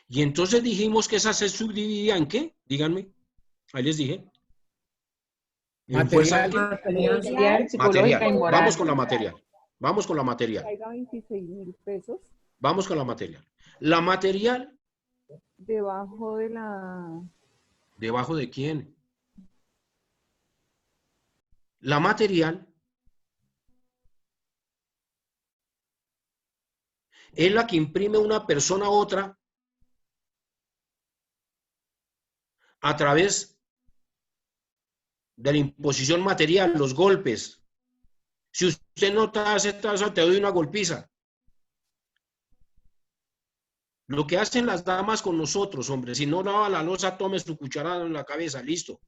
Y entonces dijimos que esa se subdividía ¿en qué? Díganme. Ahí les dije. ¿En fuerza qué? Material, psicológica y moral. Vamos con la material. Vamos con la material. Caiga 26.000 pesos Vamos con la material. La material. debajo de la... ¿Debajo de quién? La material es la que imprime una persona a otra a través de la imposición material, los golpes. Si usted no te hace caso, te doy una golpiza. Lo que hacen las damas con nosotros, hombre, si no lava la loza, tome su cucharada en la cabeza, listo.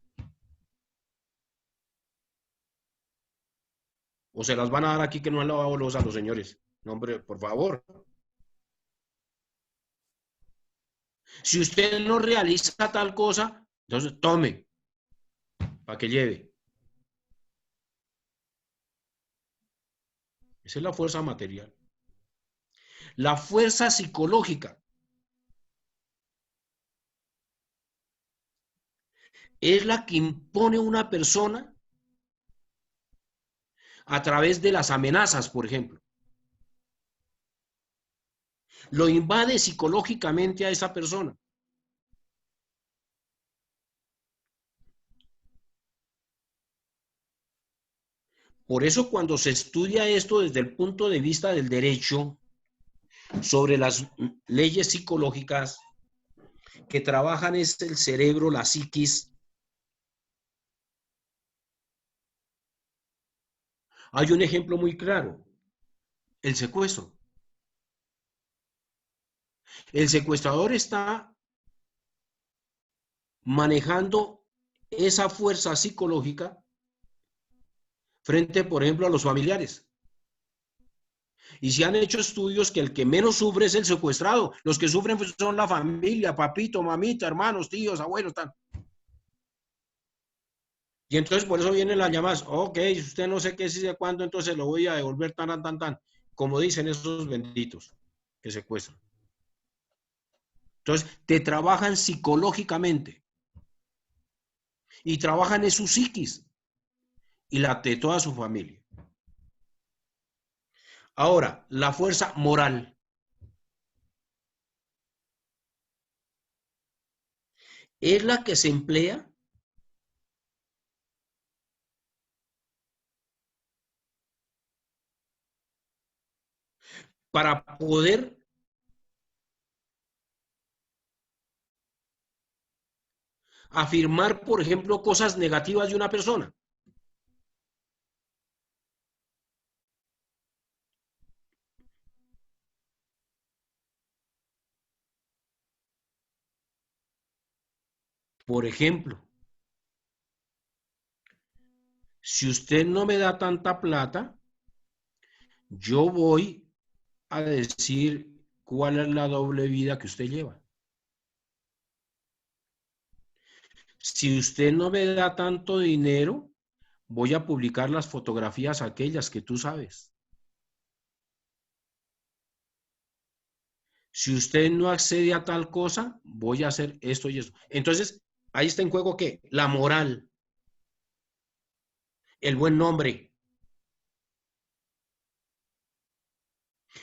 O se las van a dar aquí que no han lavado loza los señores. No, hombre, por favor. Si usted no realiza tal cosa, entonces tome, para que lleve. Esa es la fuerza material. La fuerza psicológica es la que impone una persona a través de las amenazas, por ejemplo. Lo invade psicológicamente a esa persona. Por eso cuando se estudia esto desde el punto de vista del derecho, sobre las leyes psicológicas que trabajan es el cerebro, la psiquis, hay un ejemplo muy claro, el secuestro. El secuestrador está manejando esa fuerza psicológica frente, por ejemplo, a los familiares. Y se han hecho estudios que el que menos sufre es el secuestrado. Los que sufren son la familia, papito, mamita, hermanos, tíos, abuelos, tal. Y entonces por eso vienen las llamadas. Ok, usted no sé qué, si sé cuándo, entonces lo voy a devolver tan. Como dicen esos benditos que secuestran. Entonces, te trabajan psicológicamente. Y trabajan en su psiquis. Y la de toda su familia. Ahora, la fuerza moral. Es la que se emplea para poder afirmar, por ejemplo, cosas negativas de una persona. Por ejemplo, si usted no me da tanta plata, yo voy a decir cuál es la doble vida que usted lleva. Si usted no me da tanto dinero, voy a publicar las fotografías aquellas que tú sabes. Si usted no accede a tal cosa, voy a hacer esto y eso. Entonces, ahí está en juego ¿qué? La moral, el buen nombre,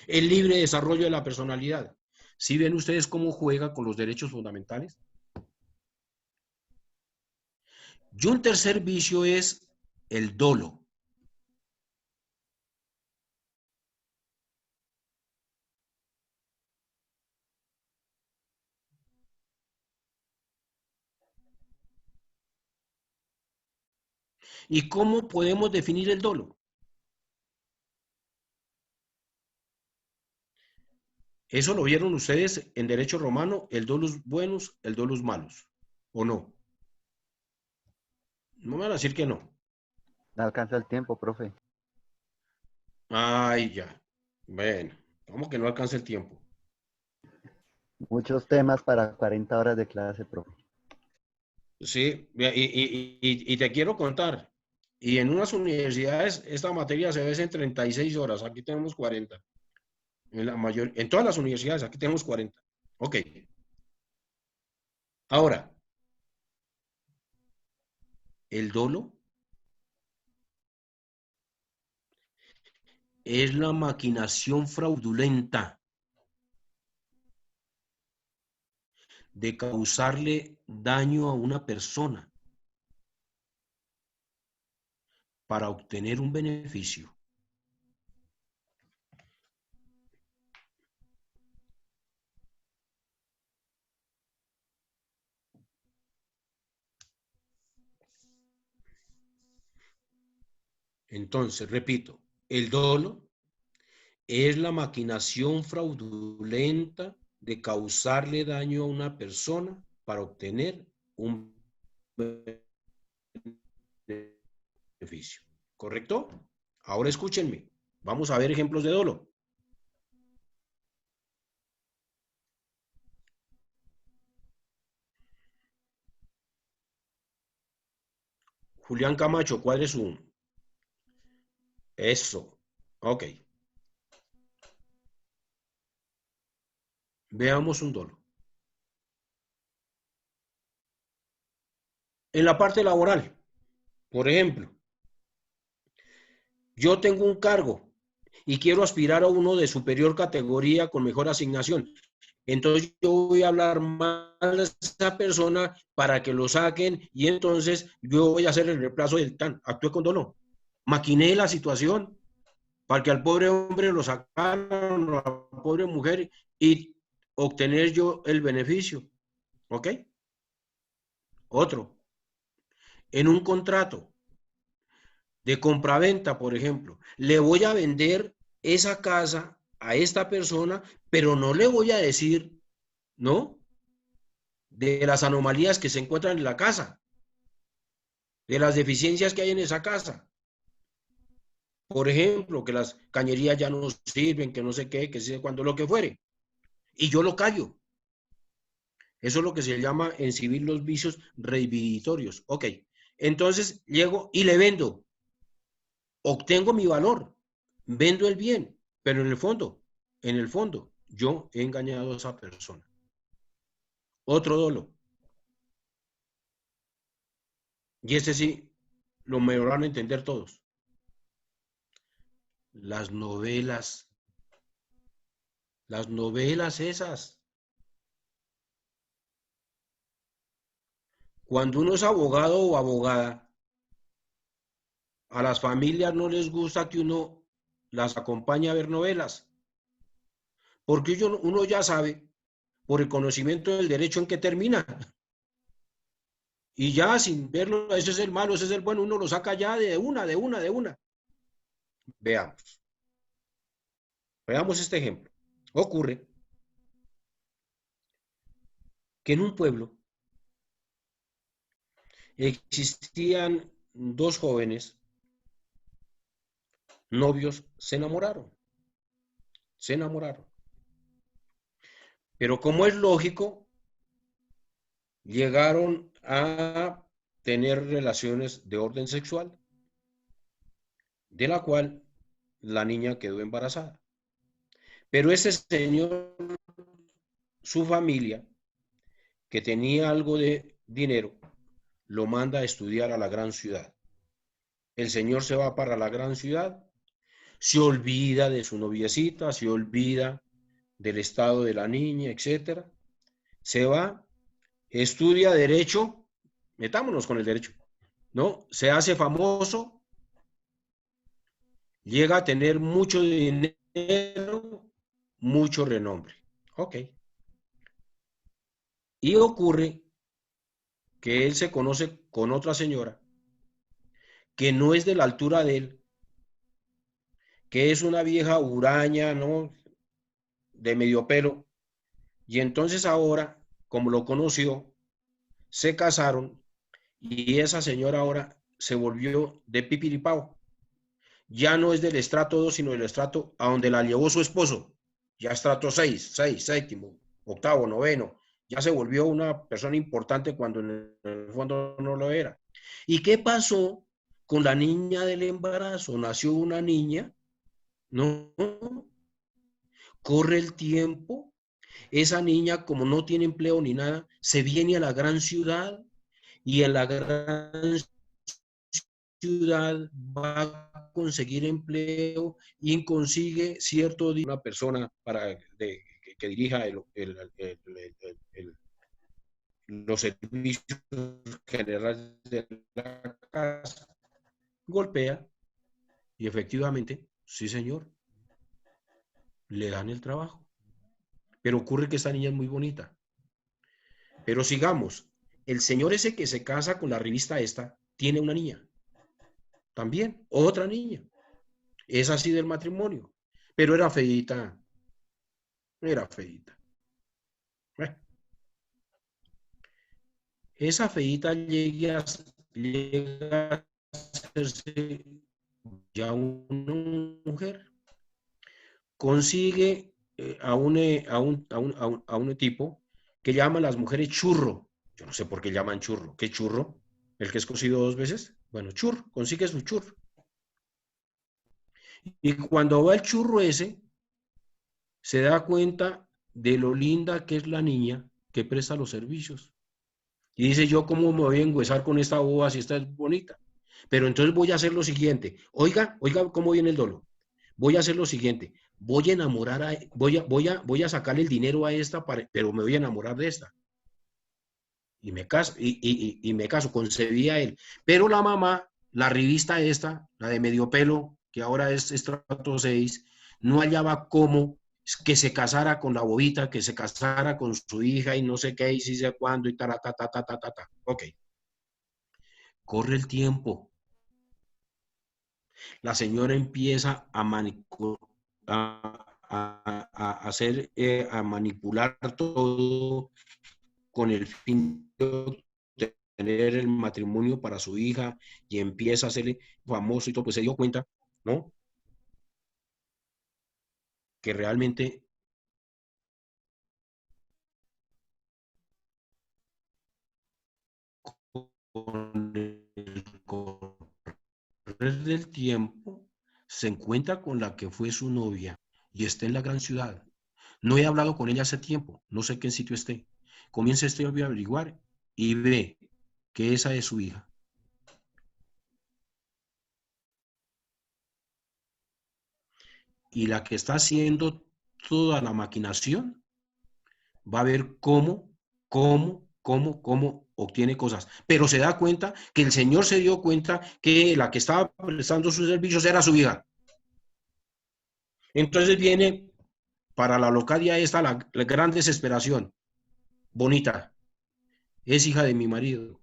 el libre desarrollo de la personalidad. ¿Sí ven ustedes cómo juega con los derechos fundamentales? Y un tercer vicio es el dolo. ¿Y cómo podemos definir el dolo? Eso lo vieron ustedes en derecho romano, el dolus buenos, el dolus malos, ¿o no? No me van a decir que no. No alcanza el tiempo, profe. Ay, ya. Bueno, ¿cómo que no alcanza el tiempo? Muchos temas para 40 horas de clase, profe. Sí, y te quiero contar. Y en unas universidades esta materia se ve en 36 horas, aquí tenemos 40. En todas las universidades aquí tenemos 40. Ok. Ahora, el dolo es la maquinación fraudulenta de causarle daño a una persona para obtener un beneficio. Entonces, repito, el dolo es la maquinación fraudulenta de causarle daño a una persona para obtener un beneficio. ¿Correcto? Ahora escúchenme. Vamos a ver ejemplos de dolo. Julián Camacho, cuadre su. Eso. Ok. Veamos un dolo. En la parte laboral, por ejemplo, Yo tengo un cargo y quiero aspirar a uno de superior categoría con mejor asignación. Entonces yo voy a hablar mal de esa persona para que lo saquen y entonces yo voy a hacer el reemplazo del TAN. Actúe con dolo. Maquiné la situación para que al pobre hombre lo sacaran, a la pobre mujer, y obtener yo el beneficio. ¿Ok? Otro. En un contrato de compraventa, por ejemplo, le voy a vender esa casa a esta persona, pero no le voy a decir, ¿no?, de las anomalías que se encuentran en la casa, de las deficiencias que hay en esa casa. Por ejemplo, que las cañerías ya no sirven, que no sé qué, que sé cuándo, lo que fuere. Y yo lo callo. Eso es lo que se llama en civil los vicios reivindicatorios. Ok. Entonces llego y le vendo. Obtengo mi valor. Vendo el bien. Pero en el fondo, yo he engañado a esa persona. Otro dolo. Y ese sí lo me van a entender todos. Las novelas esas. Cuando uno es abogado o abogada, a las familias no les gusta que uno las acompañe a ver novelas, porque uno ya sabe, por el conocimiento del derecho, en qué termina. Y ya sin verlo, ese es el malo, ese es el bueno, uno lo saca ya de una. Veamos este ejemplo. Ocurre que en un pueblo existían dos jóvenes novios, se enamoraron. Pero como es lógico, llegaron a tener relaciones de orden sexual, de la cual la niña quedó embarazada. Pero ese señor, su familia, que tenía algo de dinero, lo manda a estudiar a la gran ciudad. El señor se va para la gran ciudad, se olvida de su noviecita, se olvida del estado de la niña, etcétera. Se va, estudia derecho, metámonos con el derecho, ¿no? Se hace famoso, llega a tener mucho dinero, mucho renombre. Ok. Y ocurre que él se conoce con otra señora que no es de la altura de él, que es una vieja huraña, ¿no?, de medio pelo. Y entonces ahora, como lo conoció, se casaron y esa señora ahora se volvió de pipiripao. Ya no es del estrato 2, sino del estrato a donde la llevó su esposo. Ya estrato 6, séptimo, octavo, noveno. Ya se volvió una persona importante cuando en el fondo no lo era. ¿Y qué pasó con la niña del embarazo? Nació una niña, ¿no? Corre el tiempo, esa niña, como no tiene empleo ni nada, se viene a la gran ciudad y en la gran ciudad va a conseguir empleo y consigue cierto una persona para que dirija los servicios generales de la casa. Golpea y efectivamente, sí señor, le dan el trabajo. Pero ocurre que esta niña es muy bonita. Pero sigamos, el señor ese que se casa con la revista esta, tiene una niña. También, otra niña. Es así del matrimonio. Pero era feíta. Esa feíta llega a hacerse ya una mujer. Consigue a un tipo que llama a las mujeres churro. Yo no sé por qué llaman churro. ¿Qué churro? ¿El que es cocido 2 veces? Bueno, churro, consigue su churro. Y cuando va el churro ese, se da cuenta de lo linda que es la niña que presta los servicios. Y dice, yo cómo me voy a engüesar con esta boba si esta es bonita. Pero entonces voy a hacer lo siguiente. Oiga cómo viene el dolo. Voy a hacer lo siguiente. Voy a enamorar voy a sacarle el dinero a esta, pero me voy a enamorar de esta. Y me caso, y me caso, concebí a él. Pero la mamá, la revista esta, la de Medio Pelo, que ahora es Estrato 6, no hallaba cómo que se casara con la bobita, que se casara con su hija y no sé qué, y si sé cuándo, y ta. Ok. Corre el tiempo. La señora empieza a hacer, a manipular todo con el fin de tener el matrimonio para su hija y empieza a hacerle famoso y todo, pues se dio cuenta, ¿no? Que realmente con el correr del tiempo se encuentra con la que fue su novia y está en la gran ciudad. No he hablado con ella hace tiempo, no sé qué sitio esté. Comienza este hombre a averiguar y ve que esa es su hija. Y la que está haciendo toda la maquinación va a ver cómo obtiene cosas. Pero se da cuenta que el señor se dio cuenta que la que estaba prestando sus servicios era su hija. Entonces viene para la localidad esta la gran desesperación. Bonita, es hija de mi marido.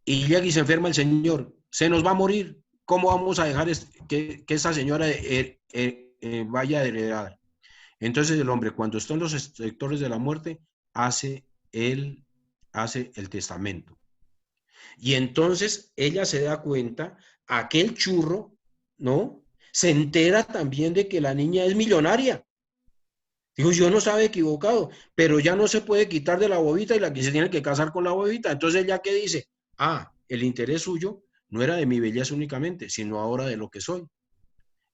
Y llega y se enferma el señor, se nos va a morir. ¿Cómo vamos a dejar que esa señora vaya a heredar? Entonces el hombre, cuando está en los sectores de la muerte, hace el testamento. Y entonces ella se da cuenta, aquel churro, ¿no? Se entera también de que la niña es millonaria. Digo, yo no estaba equivocado, pero ya no se puede quitar de la bobita y la que se tiene que casar con la bobita. Entonces ella que dice, el interés suyo no era de mi belleza únicamente, sino ahora de lo que soy.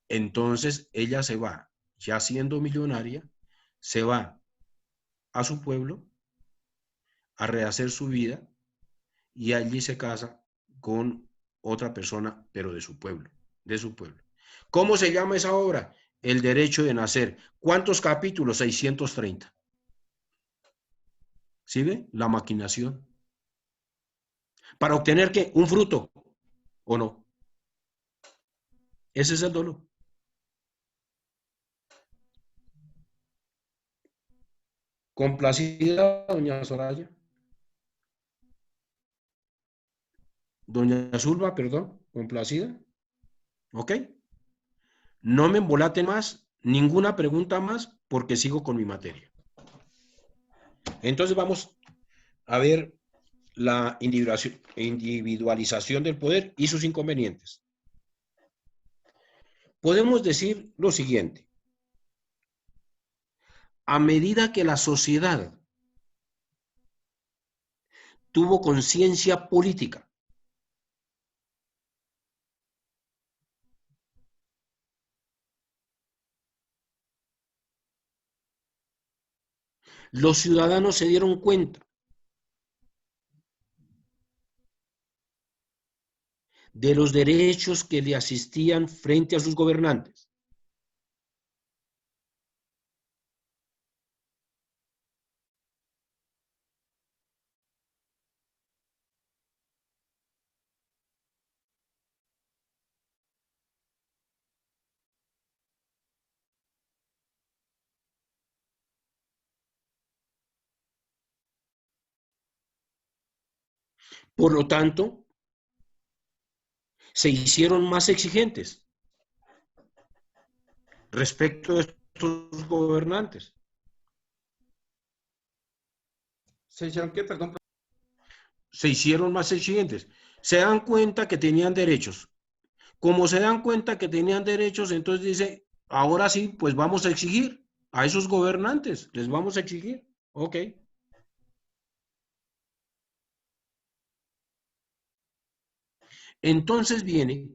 Entonces ella se va, ya siendo millonaria, se va a su pueblo a rehacer su vida y allí se casa con otra persona, pero de su pueblo, ¿Cómo se llama esa obra? El derecho de nacer. ¿Cuántos capítulos? 630. ¿Sí ve? La maquinación. ¿Para obtener qué? Un fruto, ¿o no? Ese es el dolor. Complacida, doña Soraya. Doña Zulma, perdón, complacida. ¿Ok? No me embolaten más, ninguna pregunta más, porque sigo con mi materia. Entonces vamos a ver la individualización del poder y sus inconvenientes. Podemos decir lo siguiente. A medida que la sociedad tuvo conciencia política, los ciudadanos se dieron cuenta de los derechos que le asistían frente a sus gobernantes. Por lo tanto, se hicieron más exigentes respecto de estos gobernantes. ¿Se hicieron qué? Perdón. Se hicieron más exigentes. Se dan cuenta que tenían derechos. Como se dan cuenta que tenían derechos, entonces dice, ahora sí, pues vamos a exigir a esos gobernantes, les vamos a exigir. Ok. Entonces viene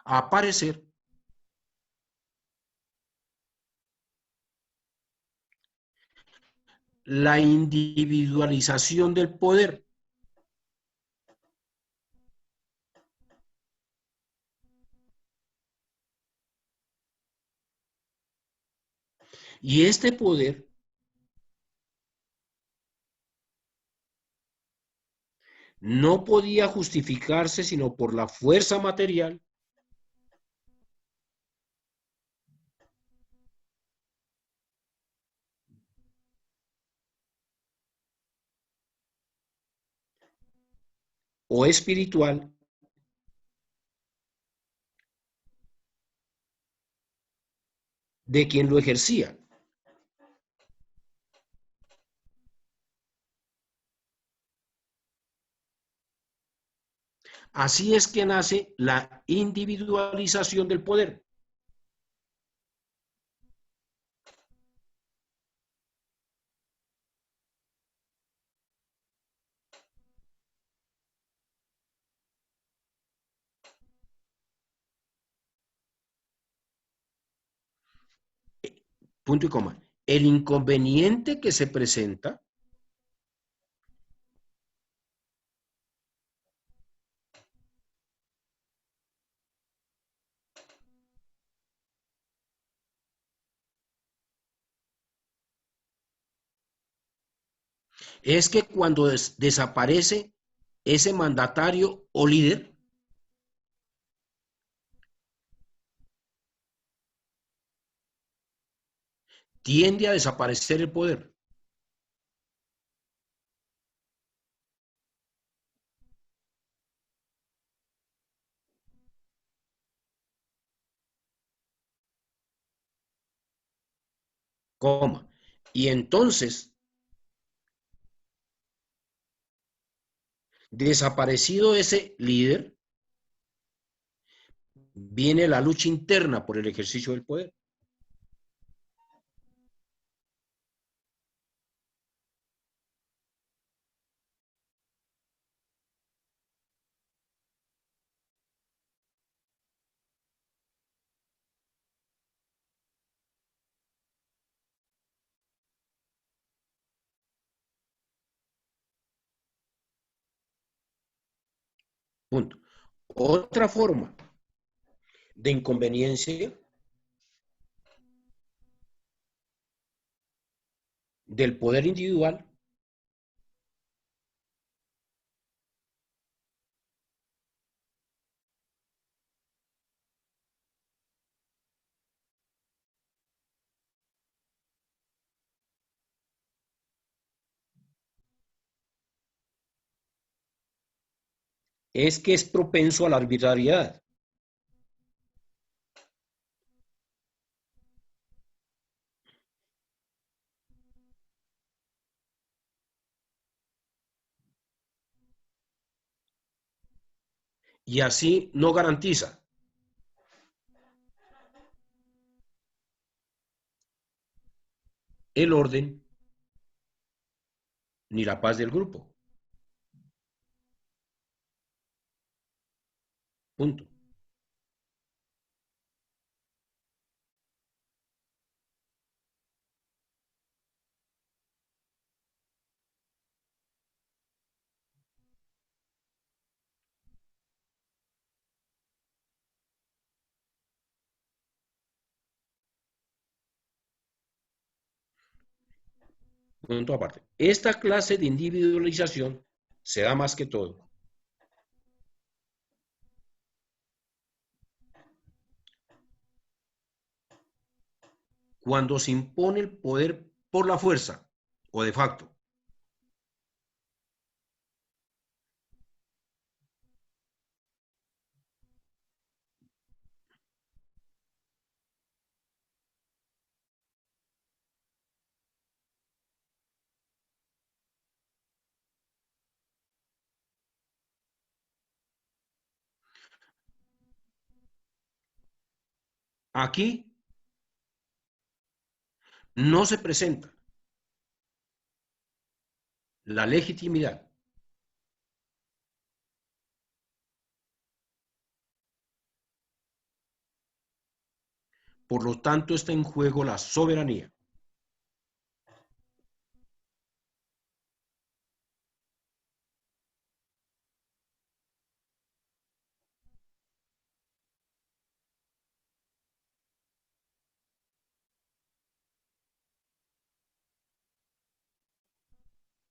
a aparecer la individualización del poder. Y este poder no podía justificarse sino por la fuerza material o espiritual de quien lo ejercía. Así es que nace la individualización del poder. Punto y coma. El inconveniente que se presenta es que cuando desaparece ese mandatario o líder, tiende a desaparecer el poder. Coma. Y entonces, desaparecido ese líder, viene la lucha interna por el ejercicio del poder. Punto. Otra forma de inconveniencia del poder individual es que es propenso a la arbitrariedad. Y así no garantiza el orden ni la paz del grupo. Punto. Punto aparte. Esta clase de individualización se da más que todo cuando se impone el poder por la fuerza o de facto. Aquí no se presenta la legitimidad. Por lo tanto, está en juego la soberanía.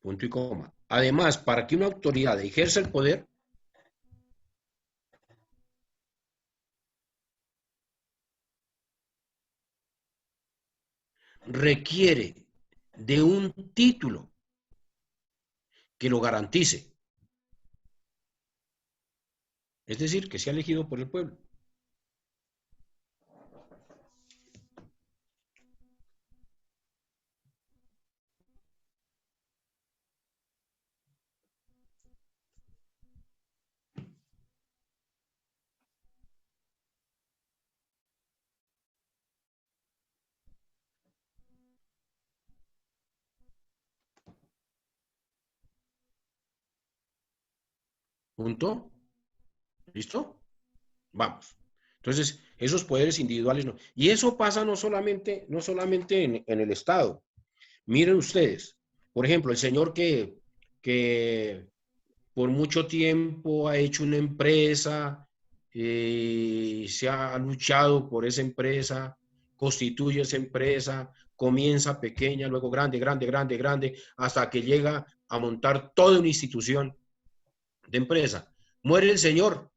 Punto y coma. Además, para que una autoridad ejerza el poder, requiere de un título que lo garantice. Es decir, que sea elegido por el pueblo. ¿Punto? ¿Listo? Vamos. Entonces, esos poderes individuales no. Y eso pasa no solamente en el Estado. Miren ustedes, por ejemplo, el señor que por mucho tiempo ha hecho una empresa, se ha luchado por esa empresa, constituye esa empresa, comienza pequeña, luego grande, grande, grande, grande, hasta que llega a montar toda una institución de empresa. Muere el señor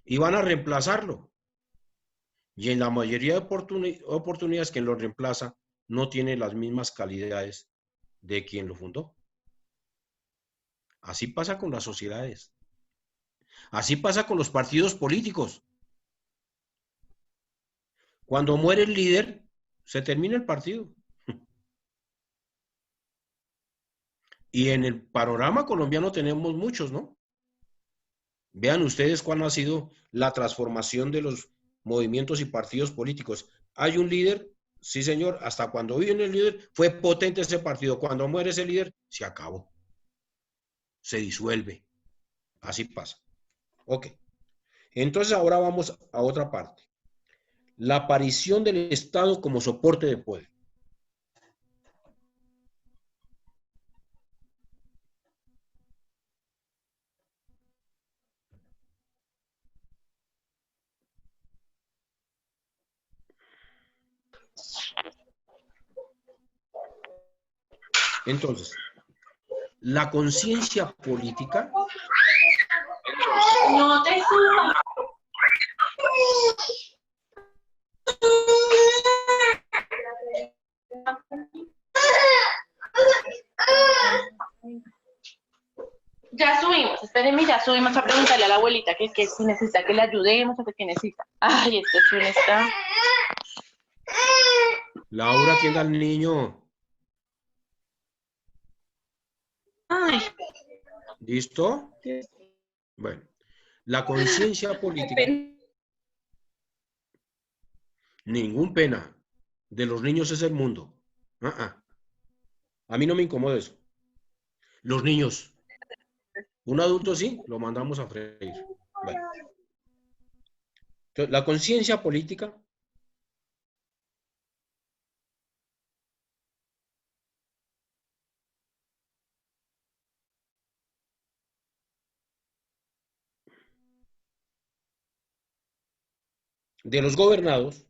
y van a reemplazarlo. Y en la mayoría de oportunidades quien lo reemplaza no tiene las mismas calidades de quien lo fundó. Así pasa con las sociedades. Así pasa con los partidos políticos. Cuando muere el líder, se termina el partido. Y en el panorama colombiano tenemos muchos, ¿no? Vean ustedes cuál ha sido la transformación de los movimientos y partidos políticos. Hay un líder, sí señor, hasta cuando vive el líder, fue potente ese partido. Cuando muere ese líder, se acabó. Se disuelve. Así pasa. Ok. Entonces ahora vamos a otra parte. La aparición del Estado como soporte de poder. Entonces, la conciencia política. No te subas. Ya subimos, espérenme, ya subimos a preguntarle a la abuelita que si necesita que le ayudemos o que necesita. Ay, este Chun está. Laura, atienda al niño. Ay. ¿Listo? Bueno, la conciencia política. Ningún pena. De los niños es el mundo. A mí no me incomoda eso. Los niños. Un adulto sí, lo mandamos a freír. Bueno. Entonces, la conciencia política de los gobernados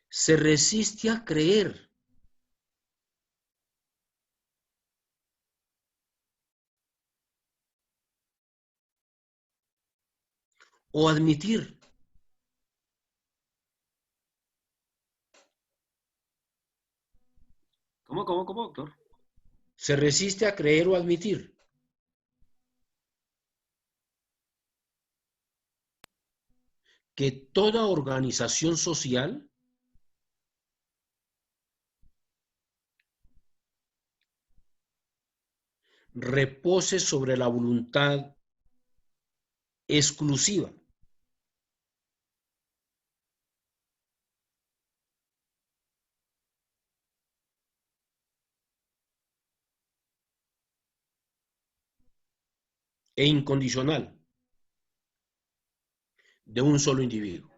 se resiste a creer o admitir ¿Cómo, doctor? se resiste a creer o admitir que toda organización social repose sobre la voluntad exclusiva e incondicional de un solo individuo.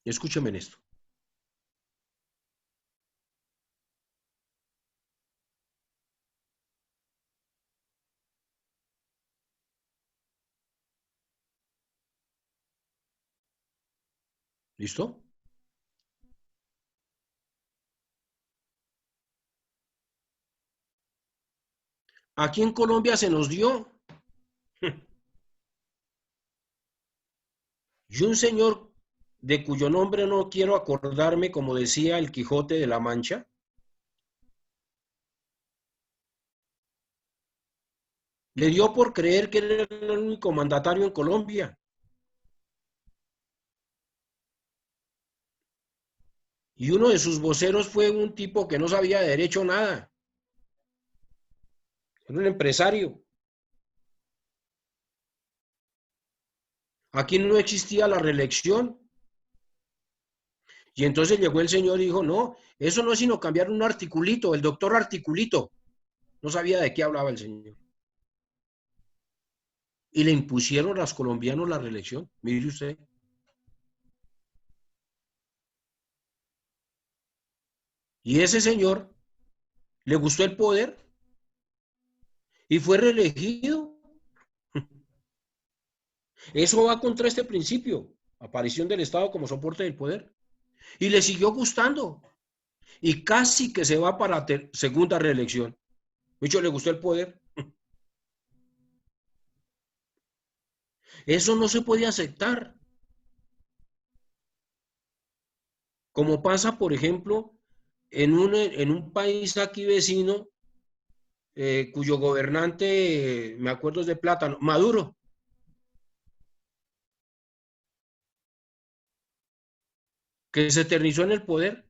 Escúcheme en esto. ¿Listo? Aquí en Colombia se nos dio. Y un señor de cuyo nombre no quiero acordarme, como decía el Quijote de la Mancha, le dio por creer que era el único mandatario en Colombia. Y uno de sus voceros fue un tipo que no sabía de derecho nada. Era un empresario. Aquí no existía la reelección. Y entonces llegó el señor y dijo, no, eso no es sino cambiar un articulito, el doctor articulito. No sabía de qué hablaba el señor. Y le impusieron a los colombianos la reelección. Mire usted. Y ese señor le gustó el poder y fue reelegido. Eso va contra este principio, aparición del Estado como soporte del poder. Y le siguió gustando. Y casi que se va para segunda reelección. Mucho le gustó el poder. Eso no se puede aceptar. Como pasa, por ejemplo, en un país aquí vecino, cuyo gobernante, me acuerdo es de Plátano, Maduro. Que se eternizó en el poder.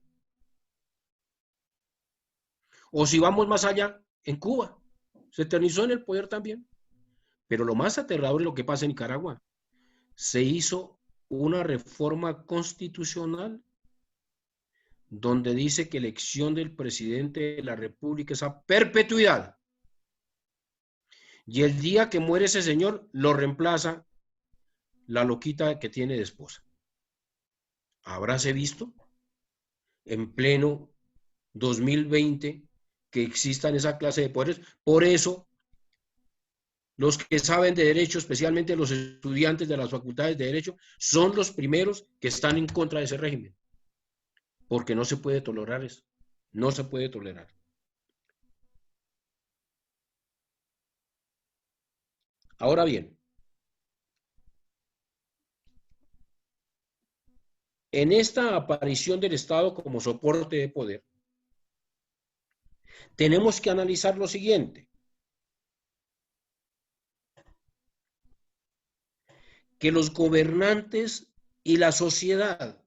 O si vamos más allá, en Cuba, se eternizó en el poder también. Pero lo más aterrador es lo que pasa en Nicaragua. Se hizo una reforma constitucional donde dice que elección del presidente de la República es a perpetuidad. Y el día que muere ese señor, lo reemplaza la loquita que tiene de esposa. ¿Habráse visto en pleno 2020 que existan esa clase de poderes? Por eso, los que saben de derecho, especialmente los estudiantes de las facultades de derecho, son los primeros que están en contra de ese régimen. Porque no se puede tolerar eso. No se puede tolerar. Ahora bien, en esta aparición del Estado como soporte de poder, tenemos que analizar lo siguiente. Que los gobernantes y la sociedad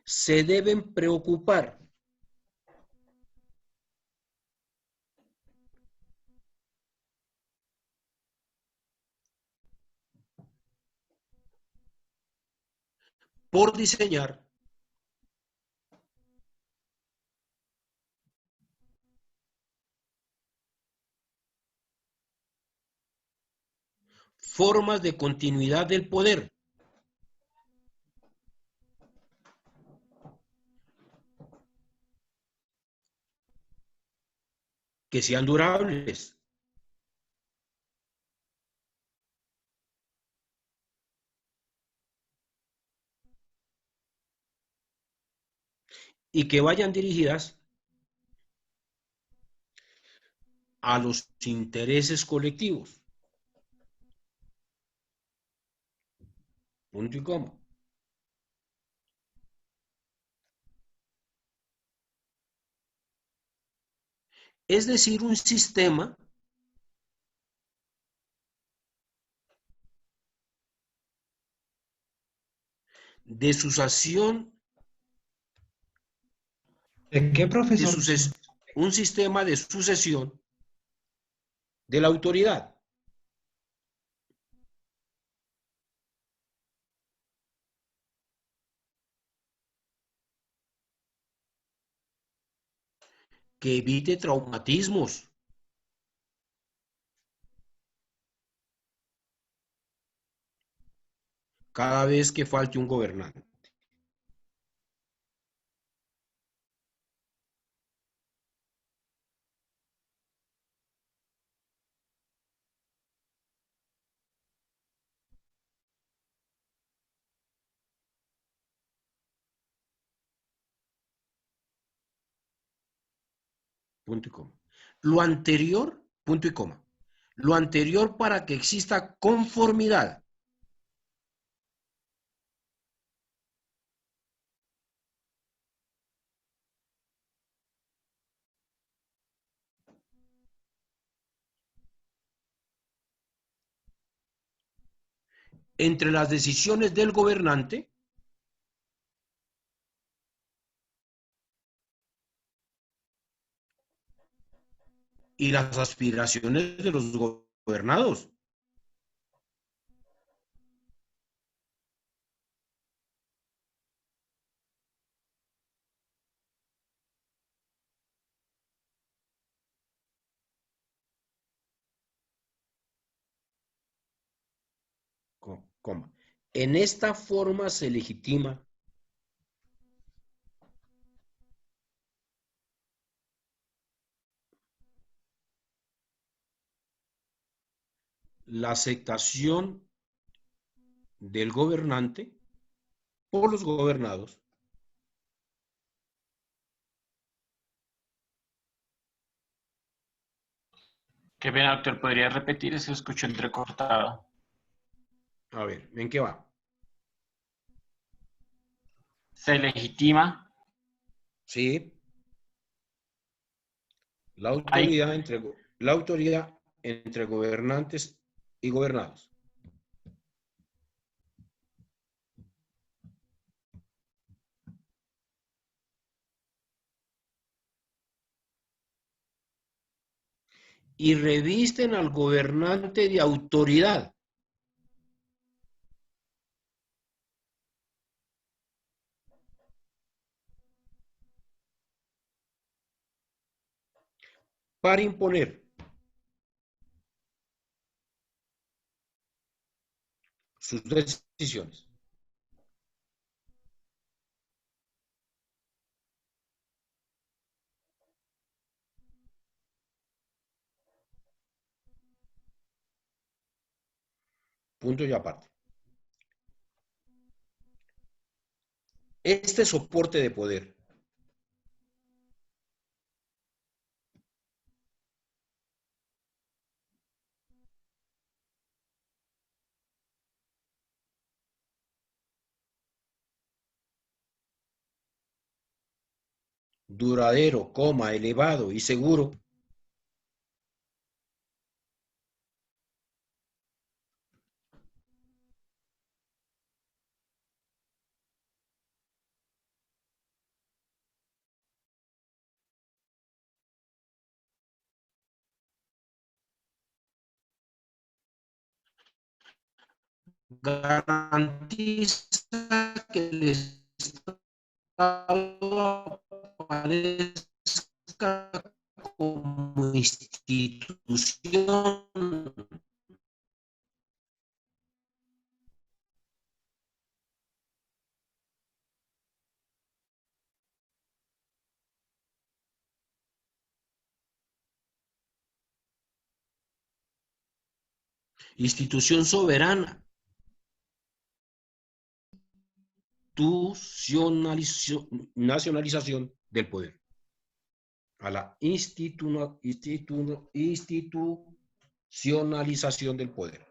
se deben preocupar por diseñar formas de continuidad del poder que sean durables y que vayan dirigidas a los intereses colectivos. Punto y coma. Es decir, un sistema de sucesión. ¿De qué, profesor? Un sistema de sucesión de la autoridad. Que evite traumatismos. Cada vez que falte un gobernante. punto y coma. Lo anterior, punto y coma. Lo anterior para que exista conformidad. Entre las decisiones del gobernante y las aspiraciones de los gobernados. Coma. En esta forma se legitima la aceptación del gobernante por los gobernados Qué pena, doctor, ¿podría repetir? Eso escucho entrecortado. A ver, ¿en qué va? Se legitima. Sí. La autoridad entre gobernantes y gobernados. Y revisten al gobernante de autoridad. Para imponer sus decisiones. Punto y aparte. Este soporte de poder duradero, elevado y seguro garantiza que el Estado aparezca como institución soberana, nacionalización del poder, a la institucionalización del poder.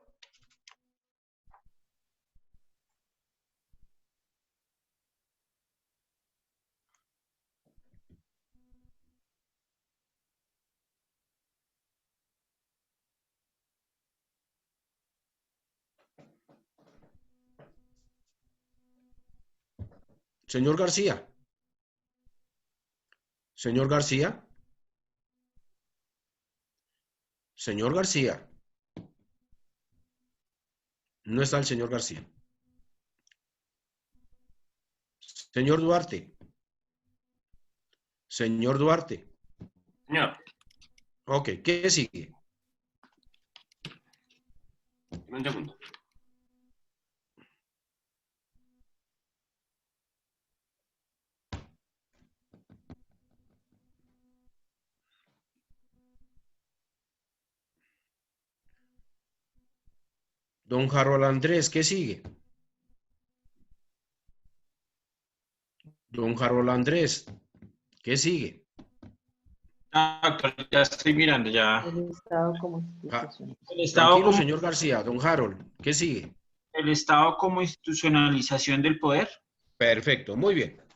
Señor García. Señor García. Señor García. No está el señor García. Señor Duarte. Señor Duarte. Señor. Ok, ¿qué sigue? Un segundo. Don Harold Andrés, ¿qué sigue? Don Harold Andrés, ¿qué sigue? doctor, ya estoy mirando, ya. El Estado como Ah, institución. El Estado tranquilo, como, señor García. Don Harold, ¿qué sigue? el Estado como institucionalización del poder. Perfecto, muy bien.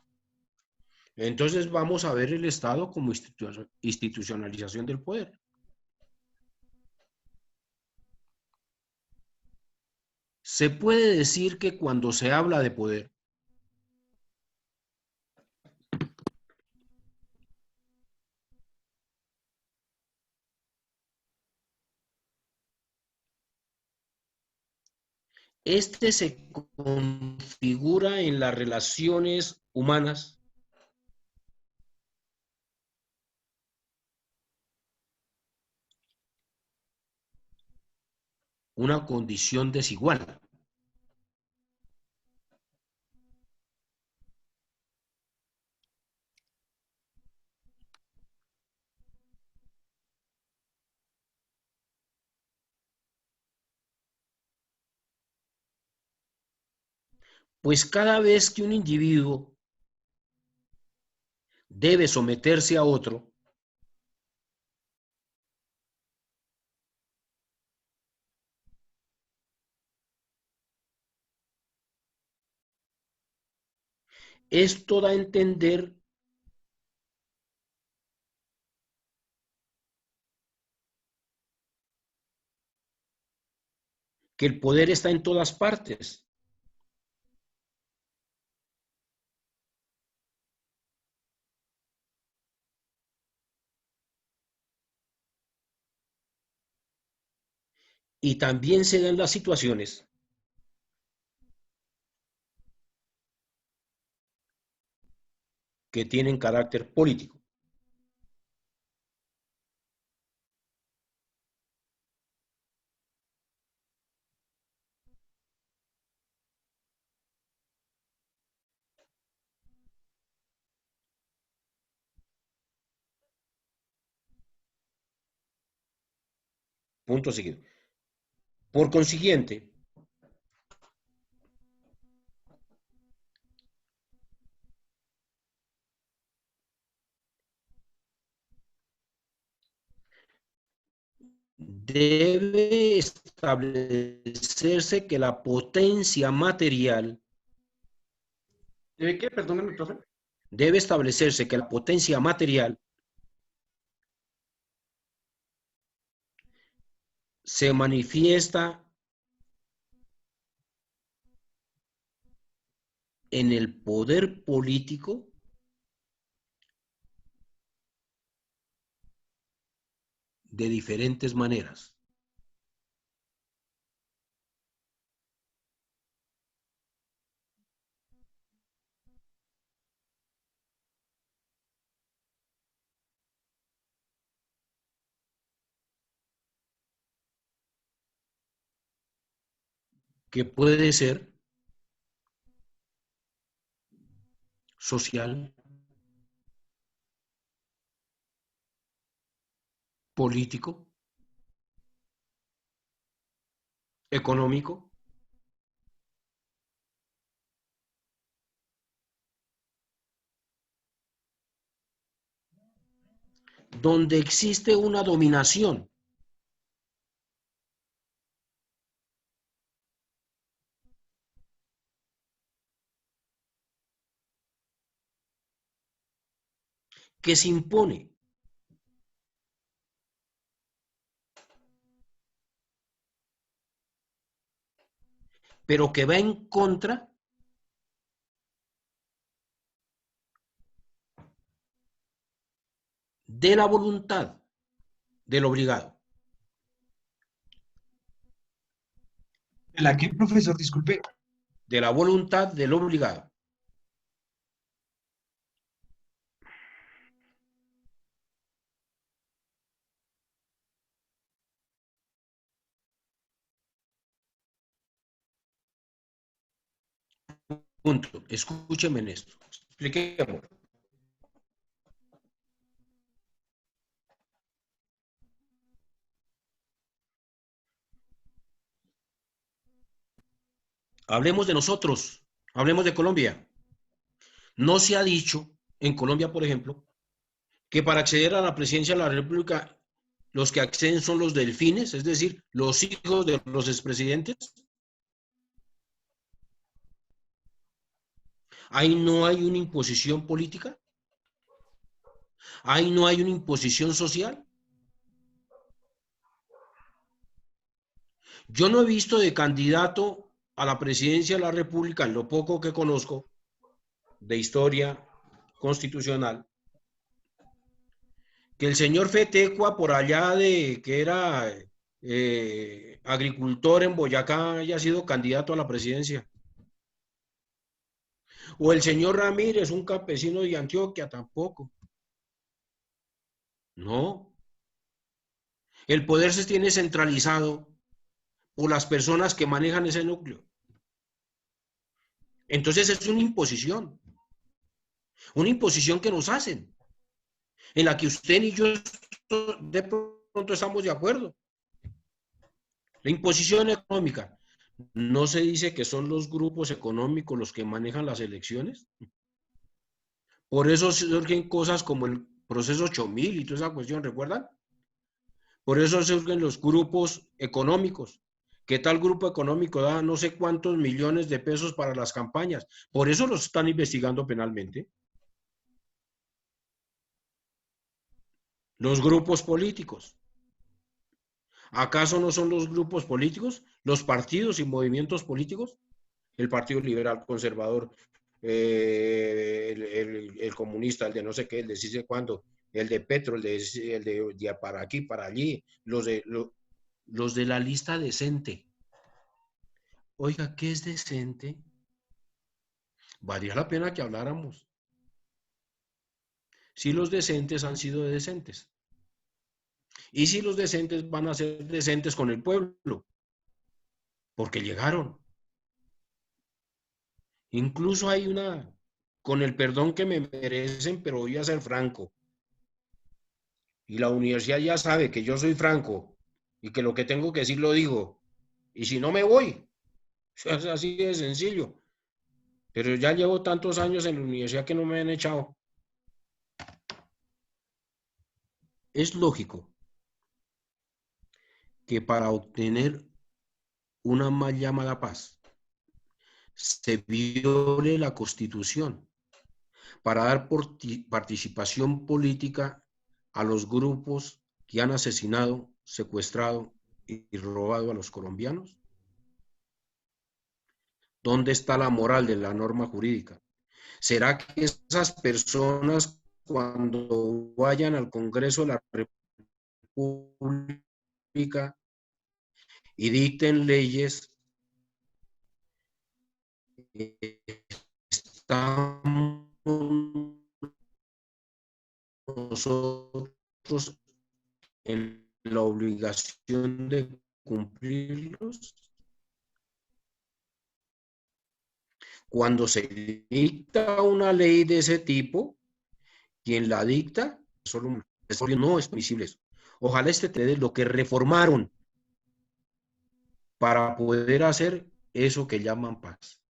Entonces vamos a ver el Estado como institucionalización del poder. Se puede decir que cuando se habla de poder, este se configura en las relaciones humanas una condición desigual. Pues cada vez que un individuo debe someterse a otro, esto da a entender que el poder está en todas partes. Y también se dan las situaciones que tienen carácter político. Punto seguido. Por consiguiente, debe establecerse que la potencia material, ¿Debe qué? Perdóneme, profe. debe establecerse que la potencia material se manifiesta en el poder político de diferentes maneras. Que puede ser social, político, económico, donde existe una dominación que se impone pero que va en contra de la voluntad del obligado. ¿De la qué, profesor? Disculpe. De la voluntad del obligado. Punto. Escúcheme en esto. Expliquemos. Hablemos de nosotros. Hablemos de Colombia. No se ha dicho en Colombia, por ejemplo, que para acceder a la presidencia de la República, los que acceden son los delfines, es decir, los hijos de los expresidentes. Ahí no hay una imposición política. Ahí no hay una imposición social. Yo no he visto de candidato a la presidencia de la República, en lo poco que conozco de historia constitucional, que el señor Fetecua, por allá de que era agricultor en Boyacá, haya sido candidato a la presidencia. O el señor Ramírez, un campesino de Antioquia, tampoco. No. El poder se tiene centralizado por las personas que manejan ese núcleo. Entonces es una imposición que nos hacen, en la que usted y yo de pronto estamos de acuerdo. La imposición económica. ¿No se dice que son los grupos económicos los que manejan las elecciones? Por eso surgen cosas como el proceso 8000 y toda esa cuestión, ¿recuerdan? Por eso surgen los grupos económicos. ¿Qué tal grupo económico da no sé cuántos millones de pesos para las campañas? Por eso los están investigando penalmente. Los grupos políticos. ¿Acaso no son los grupos políticos, los partidos y movimientos políticos? El Partido Liberal Conservador, el comunista, el de no sé qué, el de sí sé cuándo, el de Petro, el de para aquí, para allí, los de la lista decente. Oiga, ¿qué es decente? Valdría la pena que habláramos. Si los decentes han sido decentes. Y si los decentes van a ser decentes con el pueblo. Porque llegaron. Incluso hay una, con el perdón que me merecen, pero voy a ser franco. Y la universidad ya sabe que yo soy franco y que lo que tengo que decir lo digo. Y si no me voy, es así de sencillo. Pero ya llevo tantos años en la universidad que no me han echado. Es lógico que para obtener una mal llamada paz se viole la Constitución para dar participación política a los grupos que han asesinado, secuestrado y robado a los colombianos? ¿Dónde está la moral de la norma jurídica? ¿Será que esas personas cuando vayan al Congreso de la República y dicten leyes, estamos nosotros en la obligación de cumplirlos? Cuando se dicta una ley de ese tipo, quien la dicta solo no es permisible eso. Ojalá te lo que reformaron para poder hacer eso que llaman paz.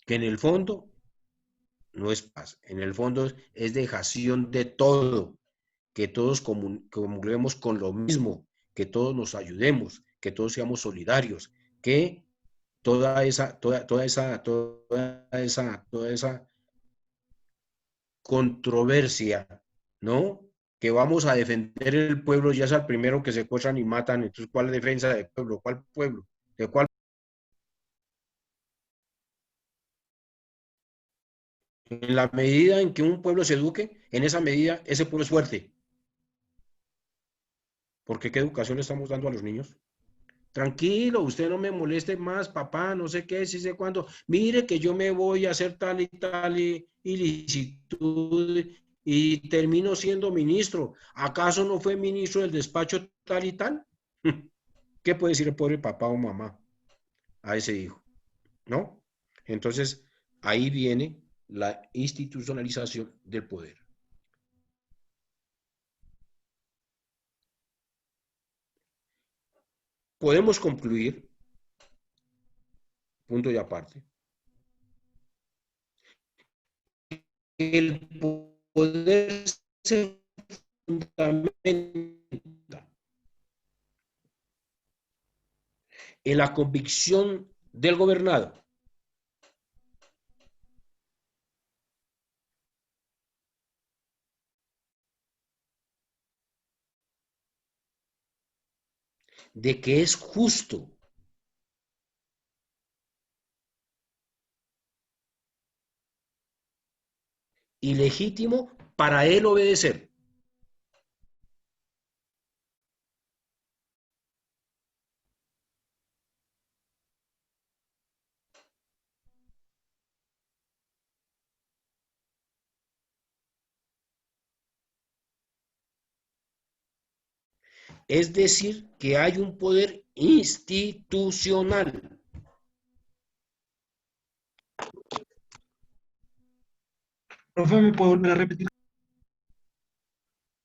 Que en el fondo no es paz, en el fondo es dejación de todo, que todos comulguemos con lo mismo, que todos nos ayudemos, que todos seamos solidarios, que toda esa controversia, ¿no? Que vamos a defender el pueblo, ya es el primero que secuestran y matan. Entonces, ¿cuál defensa del pueblo? ¿Cuál pueblo? ¿De cuál? En la medida en que un pueblo se eduque, en esa medida ese pueblo es fuerte. Porque ¿qué educación le estamos dando a los niños? Tranquilo, usted no me moleste más, papá, no sé qué, si sé cuándo. Mire que yo me voy a hacer tal y tal ilicitud y termino siendo ministro. ¿Acaso no fue ministro del despacho tal y tal? ¿Qué puede decir el pobre papá o mamá a ese hijo? ¿No? Entonces, ahí viene la institucionalización del poder. Podemos concluir, punto y aparte, el poder se fundamenta en la convicción del gobernado de que es justo y legítimo para él obedecer. Es decir, que hay un poder institucional Profe, ¿me puedo volver a repetir?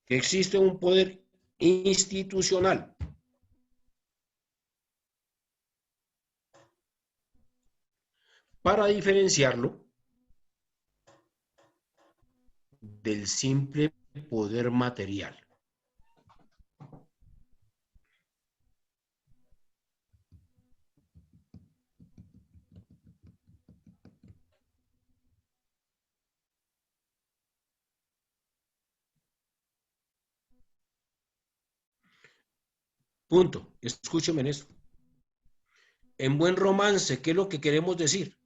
que existe un poder institucional para diferenciarlo del simple poder material. Punto. Escúcheme en esto. En buen romance, ¿qué es lo que queremos decir?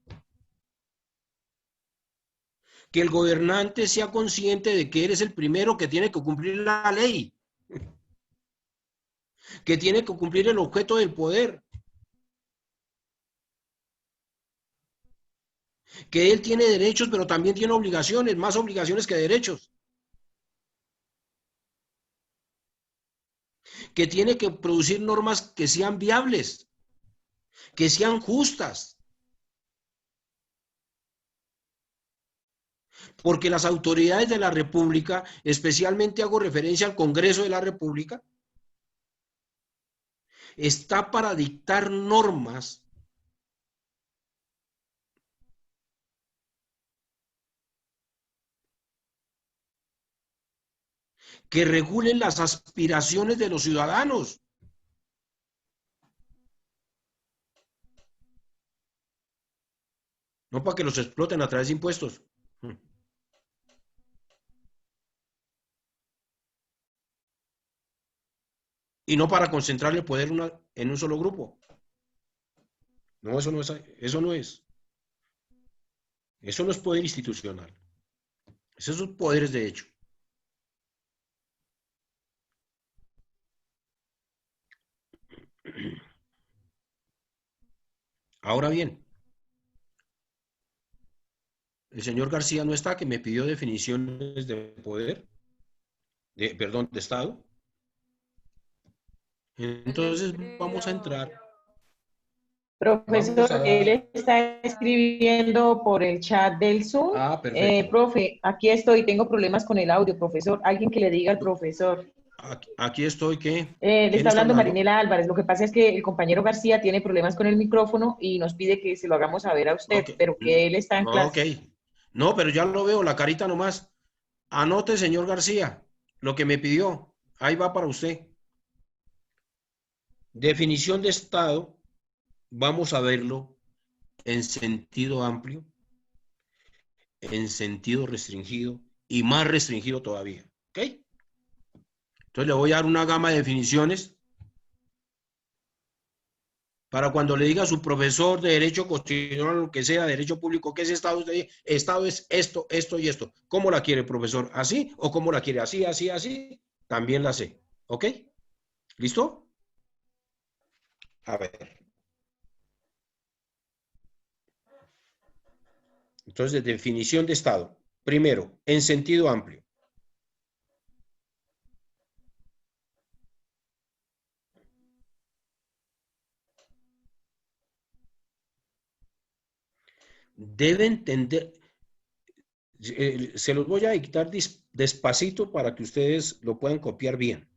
Que el gobernante sea consciente de que eres el primero que tiene que cumplir la ley, que tiene que cumplir el objeto del poder, que él tiene derechos, pero también tiene obligaciones, más obligaciones que derechos, que tiene que producir normas que sean viables, que sean justas, porque las autoridades de la República, especialmente hago referencia al Congreso de la República, está para dictar normas que regulen las aspiraciones de los ciudadanos. No para que los exploten a través de impuestos. Y no para concentrar el poder en un solo grupo. No, eso no es. Eso no es. Eso no es poder institucional. Esos son poderes de hecho. Ahora bien, el señor García no está, que me pidió definiciones de poder, perdón, de Estado. Entonces vamos a entrar. Profesor, él está escribiendo por el chat del Zoom. Ah, perfecto. Profe, aquí estoy, tengo problemas con el audio, profesor. Alguien que le diga al profesor. Aquí estoy, ¿qué? Le está hablando Marinela Álvarez. Lo que pasa es que el compañero García tiene problemas con el micrófono y nos pide que se lo hagamos saber a usted, pero que él está en clase. Ok. No, pero ya lo veo, la carita nomás. Anote, señor García, lo que me pidió. Ahí va para usted. Definición de Estado. Vamos a verlo en sentido amplio, en sentido restringido y más restringido todavía. ¿Ok? Entonces le voy a dar una gama de definiciones para cuando le diga a su profesor de Derecho Constitucional, lo que sea, Derecho Público, ¿qué es Estado? Usted dice, Estado es esto, esto y esto. ¿Cómo la quiere, profesor? ¿Así o cómo la quiere? ¿Así, así, así? También la sé. ¿Ok? ¿Listo? A ver. Entonces, definición de Estado. Primero, en sentido amplio. Debe entender, se los voy a dictar despacito para que ustedes lo puedan copiar bien.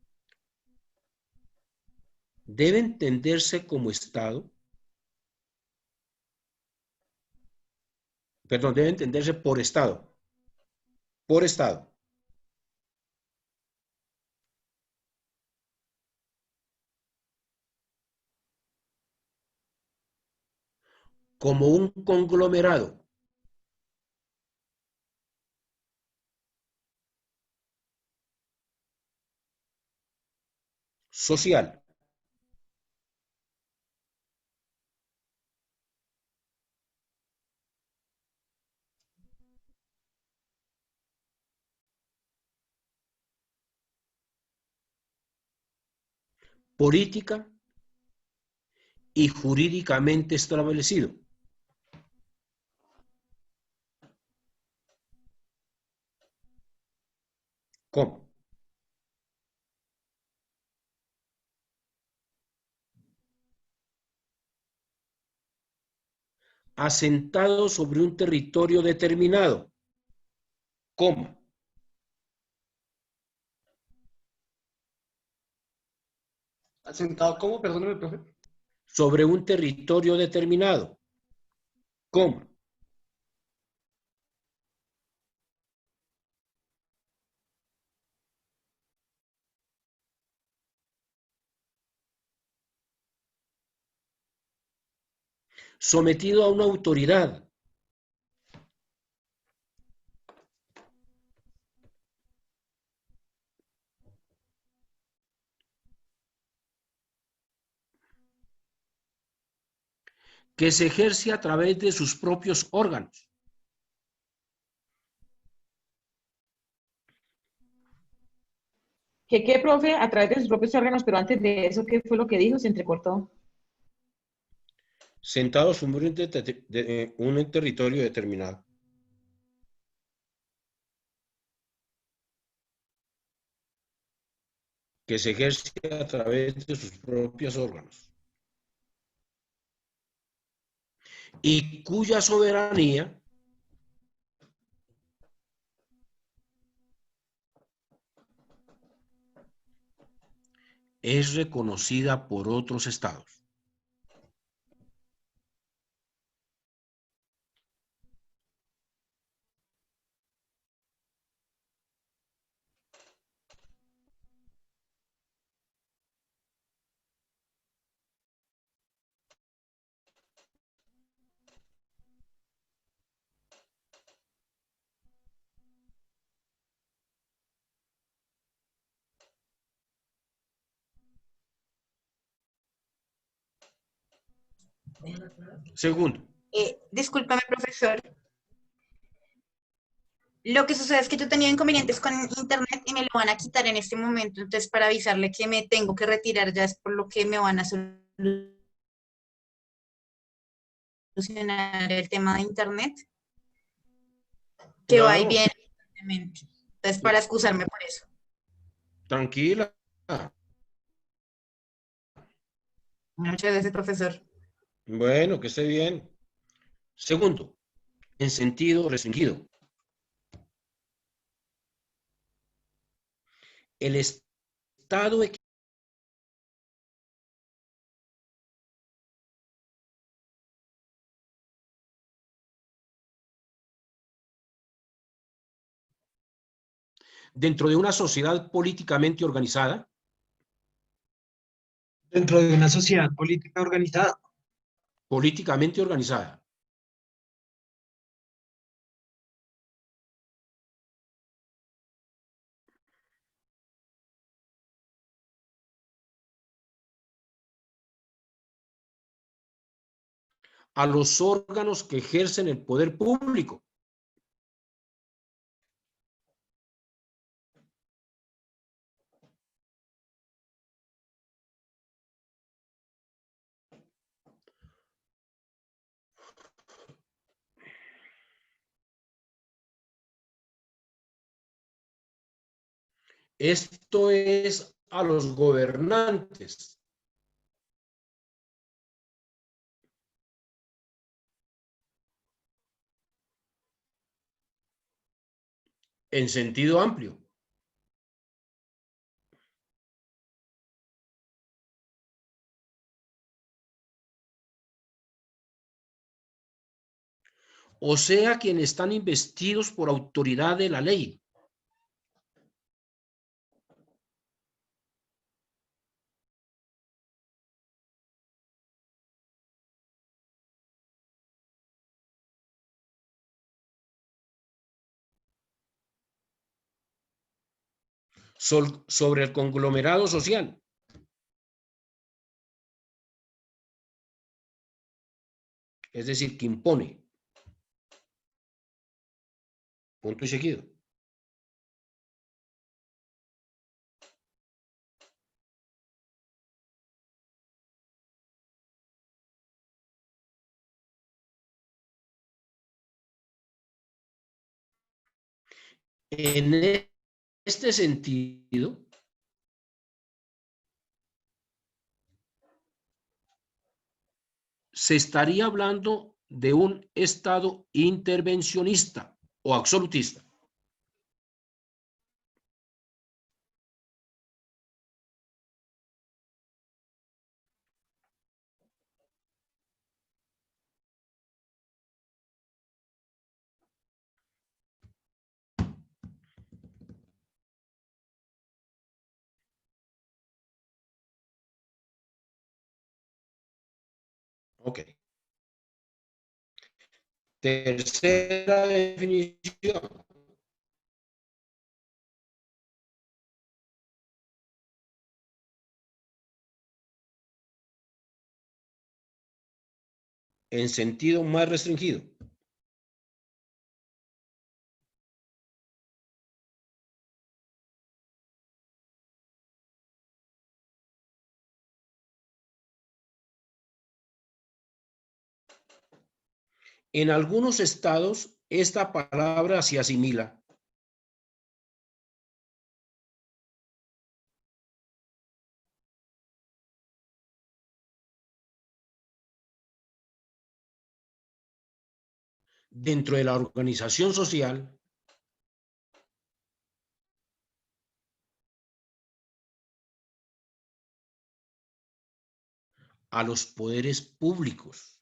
Debe entenderse como Estado, perdón, debe entenderse por Estado, como un conglomerado social, política y jurídicamente establecido. ¿Cómo? Asentado sobre un territorio determinado. ¿Cómo? ¿Asentado cómo? Perdóneme, profe. Sobre un territorio determinado. ¿Cómo? Sometido a una autoridad. Que se ejerce a través de sus propios órganos. ¿Qué, profe? A través de sus propios órganos, pero antes de eso, ¿qué fue lo que dijo? Se entrecortó. Sentado sobre un territorio determinado. Que se ejerce a través de sus propios órganos. Y cuya soberanía es reconocida por otros estados. Segundo. Discúlpame, profesor. Lo que sucede es que yo he tenido inconvenientes con internet y me lo van a quitar en este momento. Entonces, para avisarle que me tengo que retirar, ya es por lo que me van a solucionar el tema de internet. Que va y Claro. viene. Entonces, para excusarme por eso. Tranquila. Muchas gracias, profesor. Bueno, que esté bien. Segundo, en sentido restringido. El Estado dentro de una sociedad políticamente organizada. Dentro de una sociedad política organizada. Políticamente organizada. A los órganos que ejercen el poder público. Esto es a los gobernantes. En sentido amplio. O sea, quienes están investidos por autoridad de la ley. sobre el conglomerado social. Es decir, que impone. Punto y seguido. En este sentido, se estaría hablando de un Estado intervencionista o absolutista. Ok. Tercera definición. En sentido más restringido. En algunos estados, esta palabra se asimila dentro de la organización social a los poderes públicos.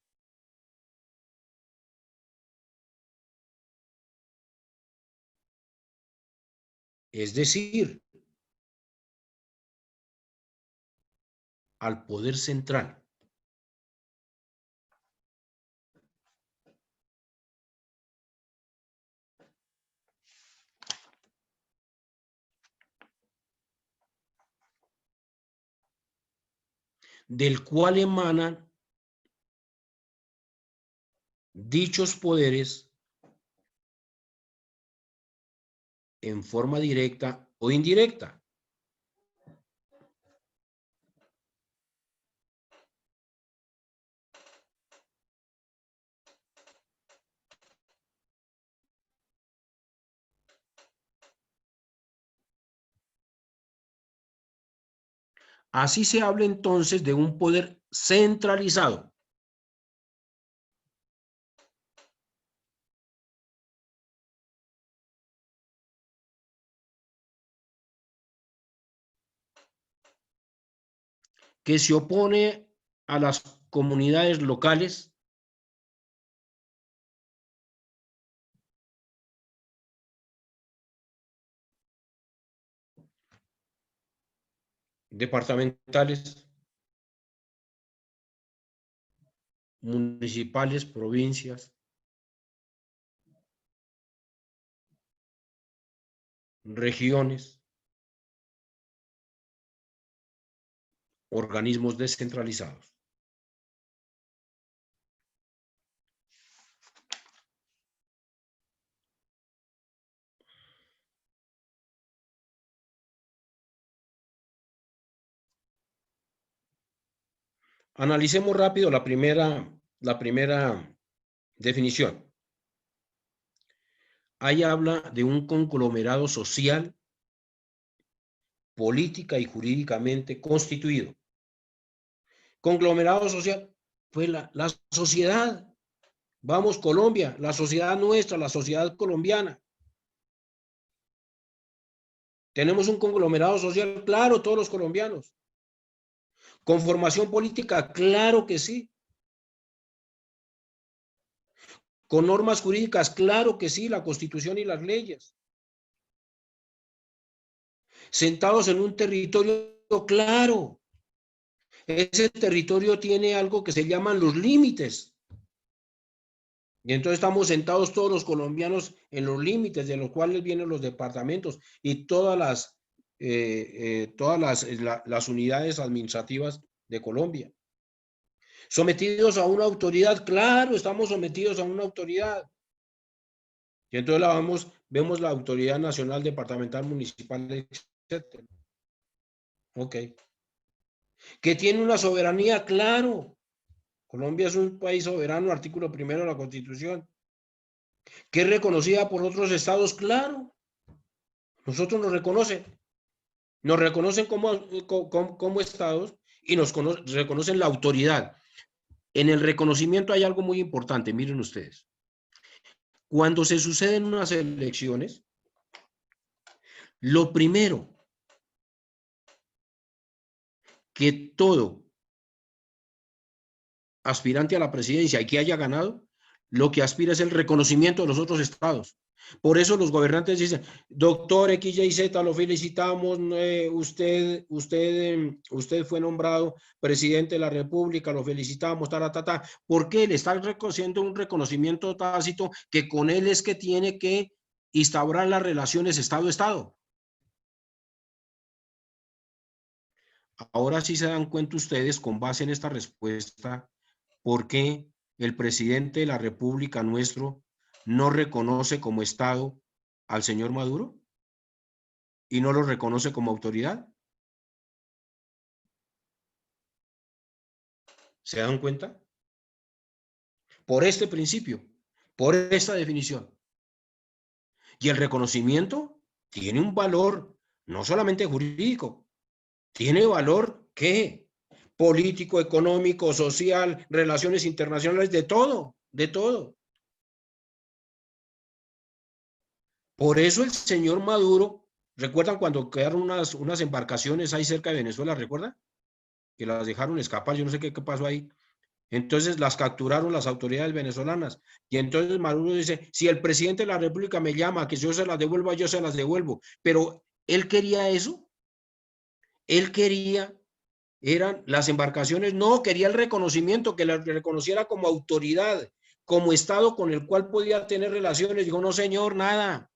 Es decir, al poder central. Del cual emanan dichos poderes en forma directa o indirecta. Así se habla entonces de un poder centralizado. Que se opone a las comunidades locales departamentales, municipales, provincias, regiones, organismos descentralizados. Analicemos rápido la primera definición. Ahí habla de un conglomerado social, política y jurídicamente constituido. Conglomerado social, pues la sociedad. Vamos, Colombia, la sociedad nuestra, la sociedad colombiana. Tenemos un conglomerado social, claro, todos los colombianos. Conformación política, claro que sí. Con normas jurídicas, claro que sí, la Constitución y las leyes. Sentados en un territorio, claro. Ese territorio tiene algo que se llaman los límites. Y entonces estamos sentados todos los colombianos en los límites de los cuales vienen los departamentos y todas todas las unidades administrativas de Colombia. Sometidos a una autoridad, claro, estamos sometidos a una autoridad. Y entonces vemos la autoridad nacional, departamental, municipal, etc. Ok. Que tiene una soberanía, claro. Colombia es un país soberano, artículo 1 de la Constitución. Que es reconocida por otros estados, claro. Nosotros nos reconocen como estados y reconocen la autoridad. En el reconocimiento hay algo muy importante, miren ustedes. Cuando se suceden unas elecciones, lo primero que todo aspirante a la presidencia y que haya ganado, lo que aspira es el reconocimiento de los otros estados. Por eso los gobernantes dicen, doctor X, Y, Z, lo felicitamos, usted fue nombrado presidente de la República, lo felicitamos, porque le está reconociendo un reconocimiento tácito que con él es que tiene que instaurar las relaciones Estado-Estado. Ahora sí se dan cuenta ustedes, con base en esta respuesta, por qué el presidente de la República nuestro no reconoce como Estado al señor Maduro y no lo reconoce como autoridad. ¿Se dan cuenta? Por este principio, por esta definición. Y el reconocimiento tiene un valor no solamente jurídico, tiene valor ¿qué? Político, económico, social, relaciones internacionales, de todo, de todo. Por eso el señor Maduro, ¿recuerdan cuando quedaron unas embarcaciones ahí cerca de Venezuela? ¿Recuerdan? Que las dejaron escapar, yo no sé qué pasó ahí. Entonces las capturaron las autoridades venezolanas. Y entonces Maduro dice, si el presidente de la República me llama, que yo se las devuelva, yo se las devuelvo. Pero él quería eso. Él quería, eran las embarcaciones, no, quería el reconocimiento, que le reconociera como autoridad, como Estado con el cual podía tener relaciones. Digo, no señor, nada.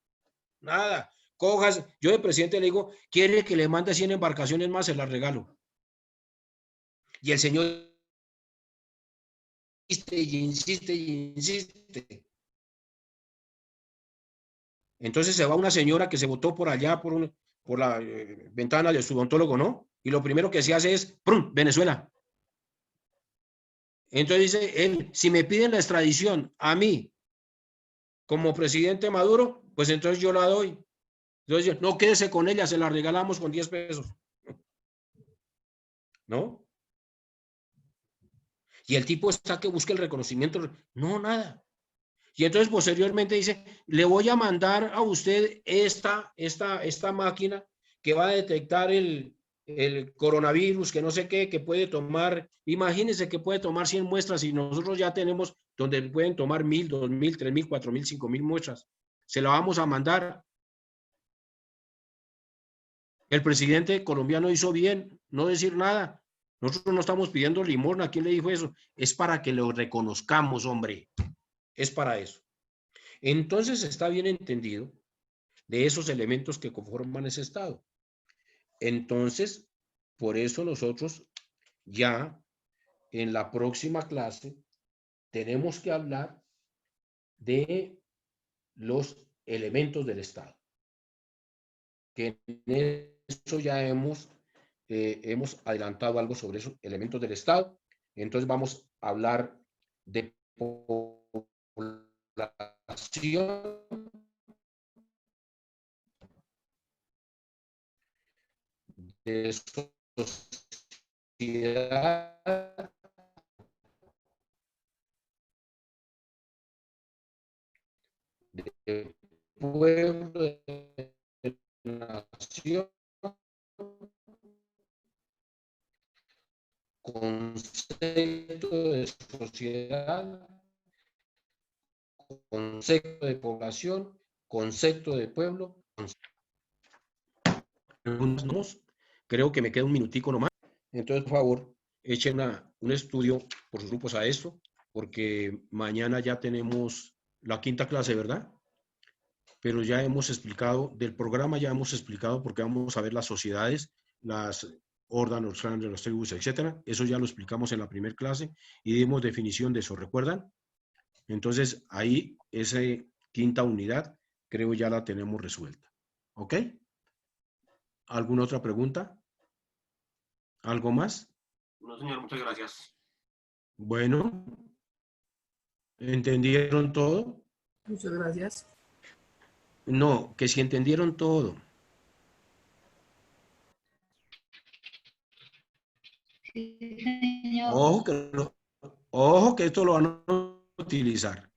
Nada, cojas, yo de presidente le digo, quiere que le mande 100 embarcaciones más, se las regalo. Y el señor insiste y insiste y insiste. Entonces se va una señora que se botó por allá, por la ventana de su odontólogo, ¿no? Y lo primero que se hace es, ¡prum!, Venezuela. Entonces dice él, si me piden la extradición a mí, como presidente Maduro, pues entonces yo la doy. Entonces, no, quédese con ella, se la regalamos con 10 pesos. ¿No? Y el tipo está que busca el reconocimiento. No, nada. Y entonces posteriormente dice, le voy a mandar a usted esta máquina que va a detectar el coronavirus, que no sé qué, que puede tomar, imagínense que puede tomar 100 muestras y nosotros ya tenemos donde pueden tomar 1000, 2000, 3000, 4000, 5000 muestras. Se la vamos a mandar. El presidente colombiano hizo bien, no decir nada. Nosotros no estamos pidiendo limosna. ¿Quién le dijo eso? Es para que lo reconozcamos, hombre. Es para eso. Entonces está bien entendido de esos elementos que conforman ese Estado. Entonces, por eso nosotros ya en la próxima clase tenemos que hablar de los elementos del Estado. Que en eso ya hemos adelantado algo sobre esos elementos del Estado. Entonces vamos a hablar de población, de sociedad, de pueblo, de nación, concepto de sociedad, concepto de población, concepto de pueblo. Creo que me queda un minutico nomás. Entonces, por favor, echen un estudio por sus grupos a esto, porque mañana ya tenemos la quinta clase, ¿verdad? pero ya hemos explicado, del programa ya hemos explicado porque vamos a ver las sociedades, las órganos, los clanes, las tribus, etcétera. Eso ya lo explicamos en la primera clase y dimos definición de eso, ¿recuerdan? Entonces, ahí, esa quinta unidad, creo ya la tenemos resuelta. ¿Ok? ¿Alguna otra pregunta? ¿Algo más? No, señor, muchas gracias. Bueno, ¿entendieron todo? Muchas gracias. No, que si entendieron todo. Ojo que esto lo van a utilizar.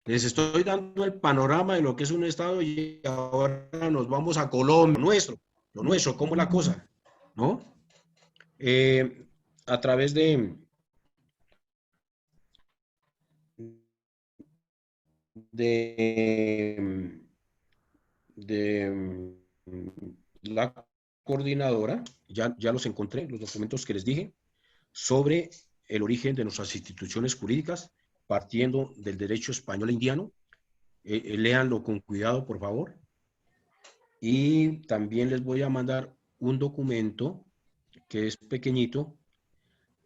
Les estoy dando el panorama de lo que es un estado y ahora nos vamos a Colombia, lo nuestro, ¿cómo es la cosa? ¿No? A través de la coordinadora, ya los encontré, los documentos que les dije, sobre el origen de nuestras instituciones jurídicas, partiendo del derecho español e indiano. Léanlo con cuidado, por favor. Y también les voy a mandar un documento que es pequeñito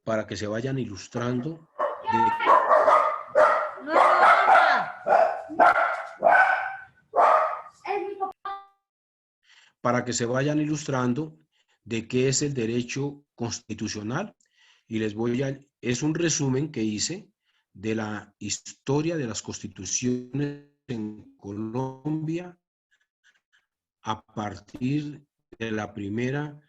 para que se vayan ilustrando de qué es el derecho constitucional, y les voy a, es un resumen que hice de la historia de las constituciones en Colombia a partir de la primera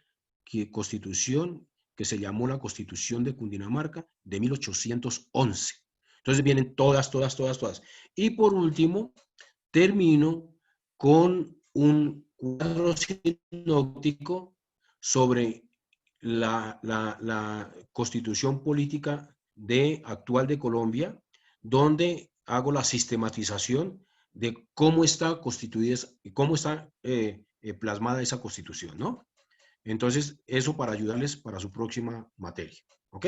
constitución que se llamó la Constitución de Cundinamarca de 1811. Entonces vienen todas. Y por último, termino con un cuadro sinóptico sobre la constitución política actual de Colombia, donde hago la sistematización de cómo está constituida, cómo está plasmada esa constitución, ¿no? Entonces, eso para ayudarles para su próxima materia, ¿ok?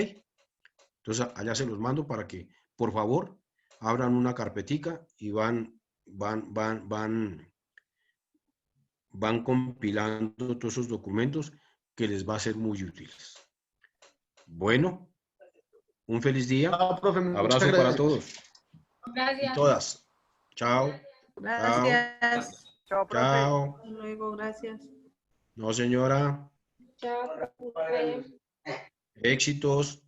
Entonces, allá se los mando para que, por favor, abran una carpetica y van compilando todos esos documentos que les va a ser muy útiles. Bueno, un feliz día. Profe, abrazo para todos. Gracias. Y todas. Chao. Gracias. Chao, profe. Chao. Hasta luego, gracias. No, señora. Chao, profe. Éxitos.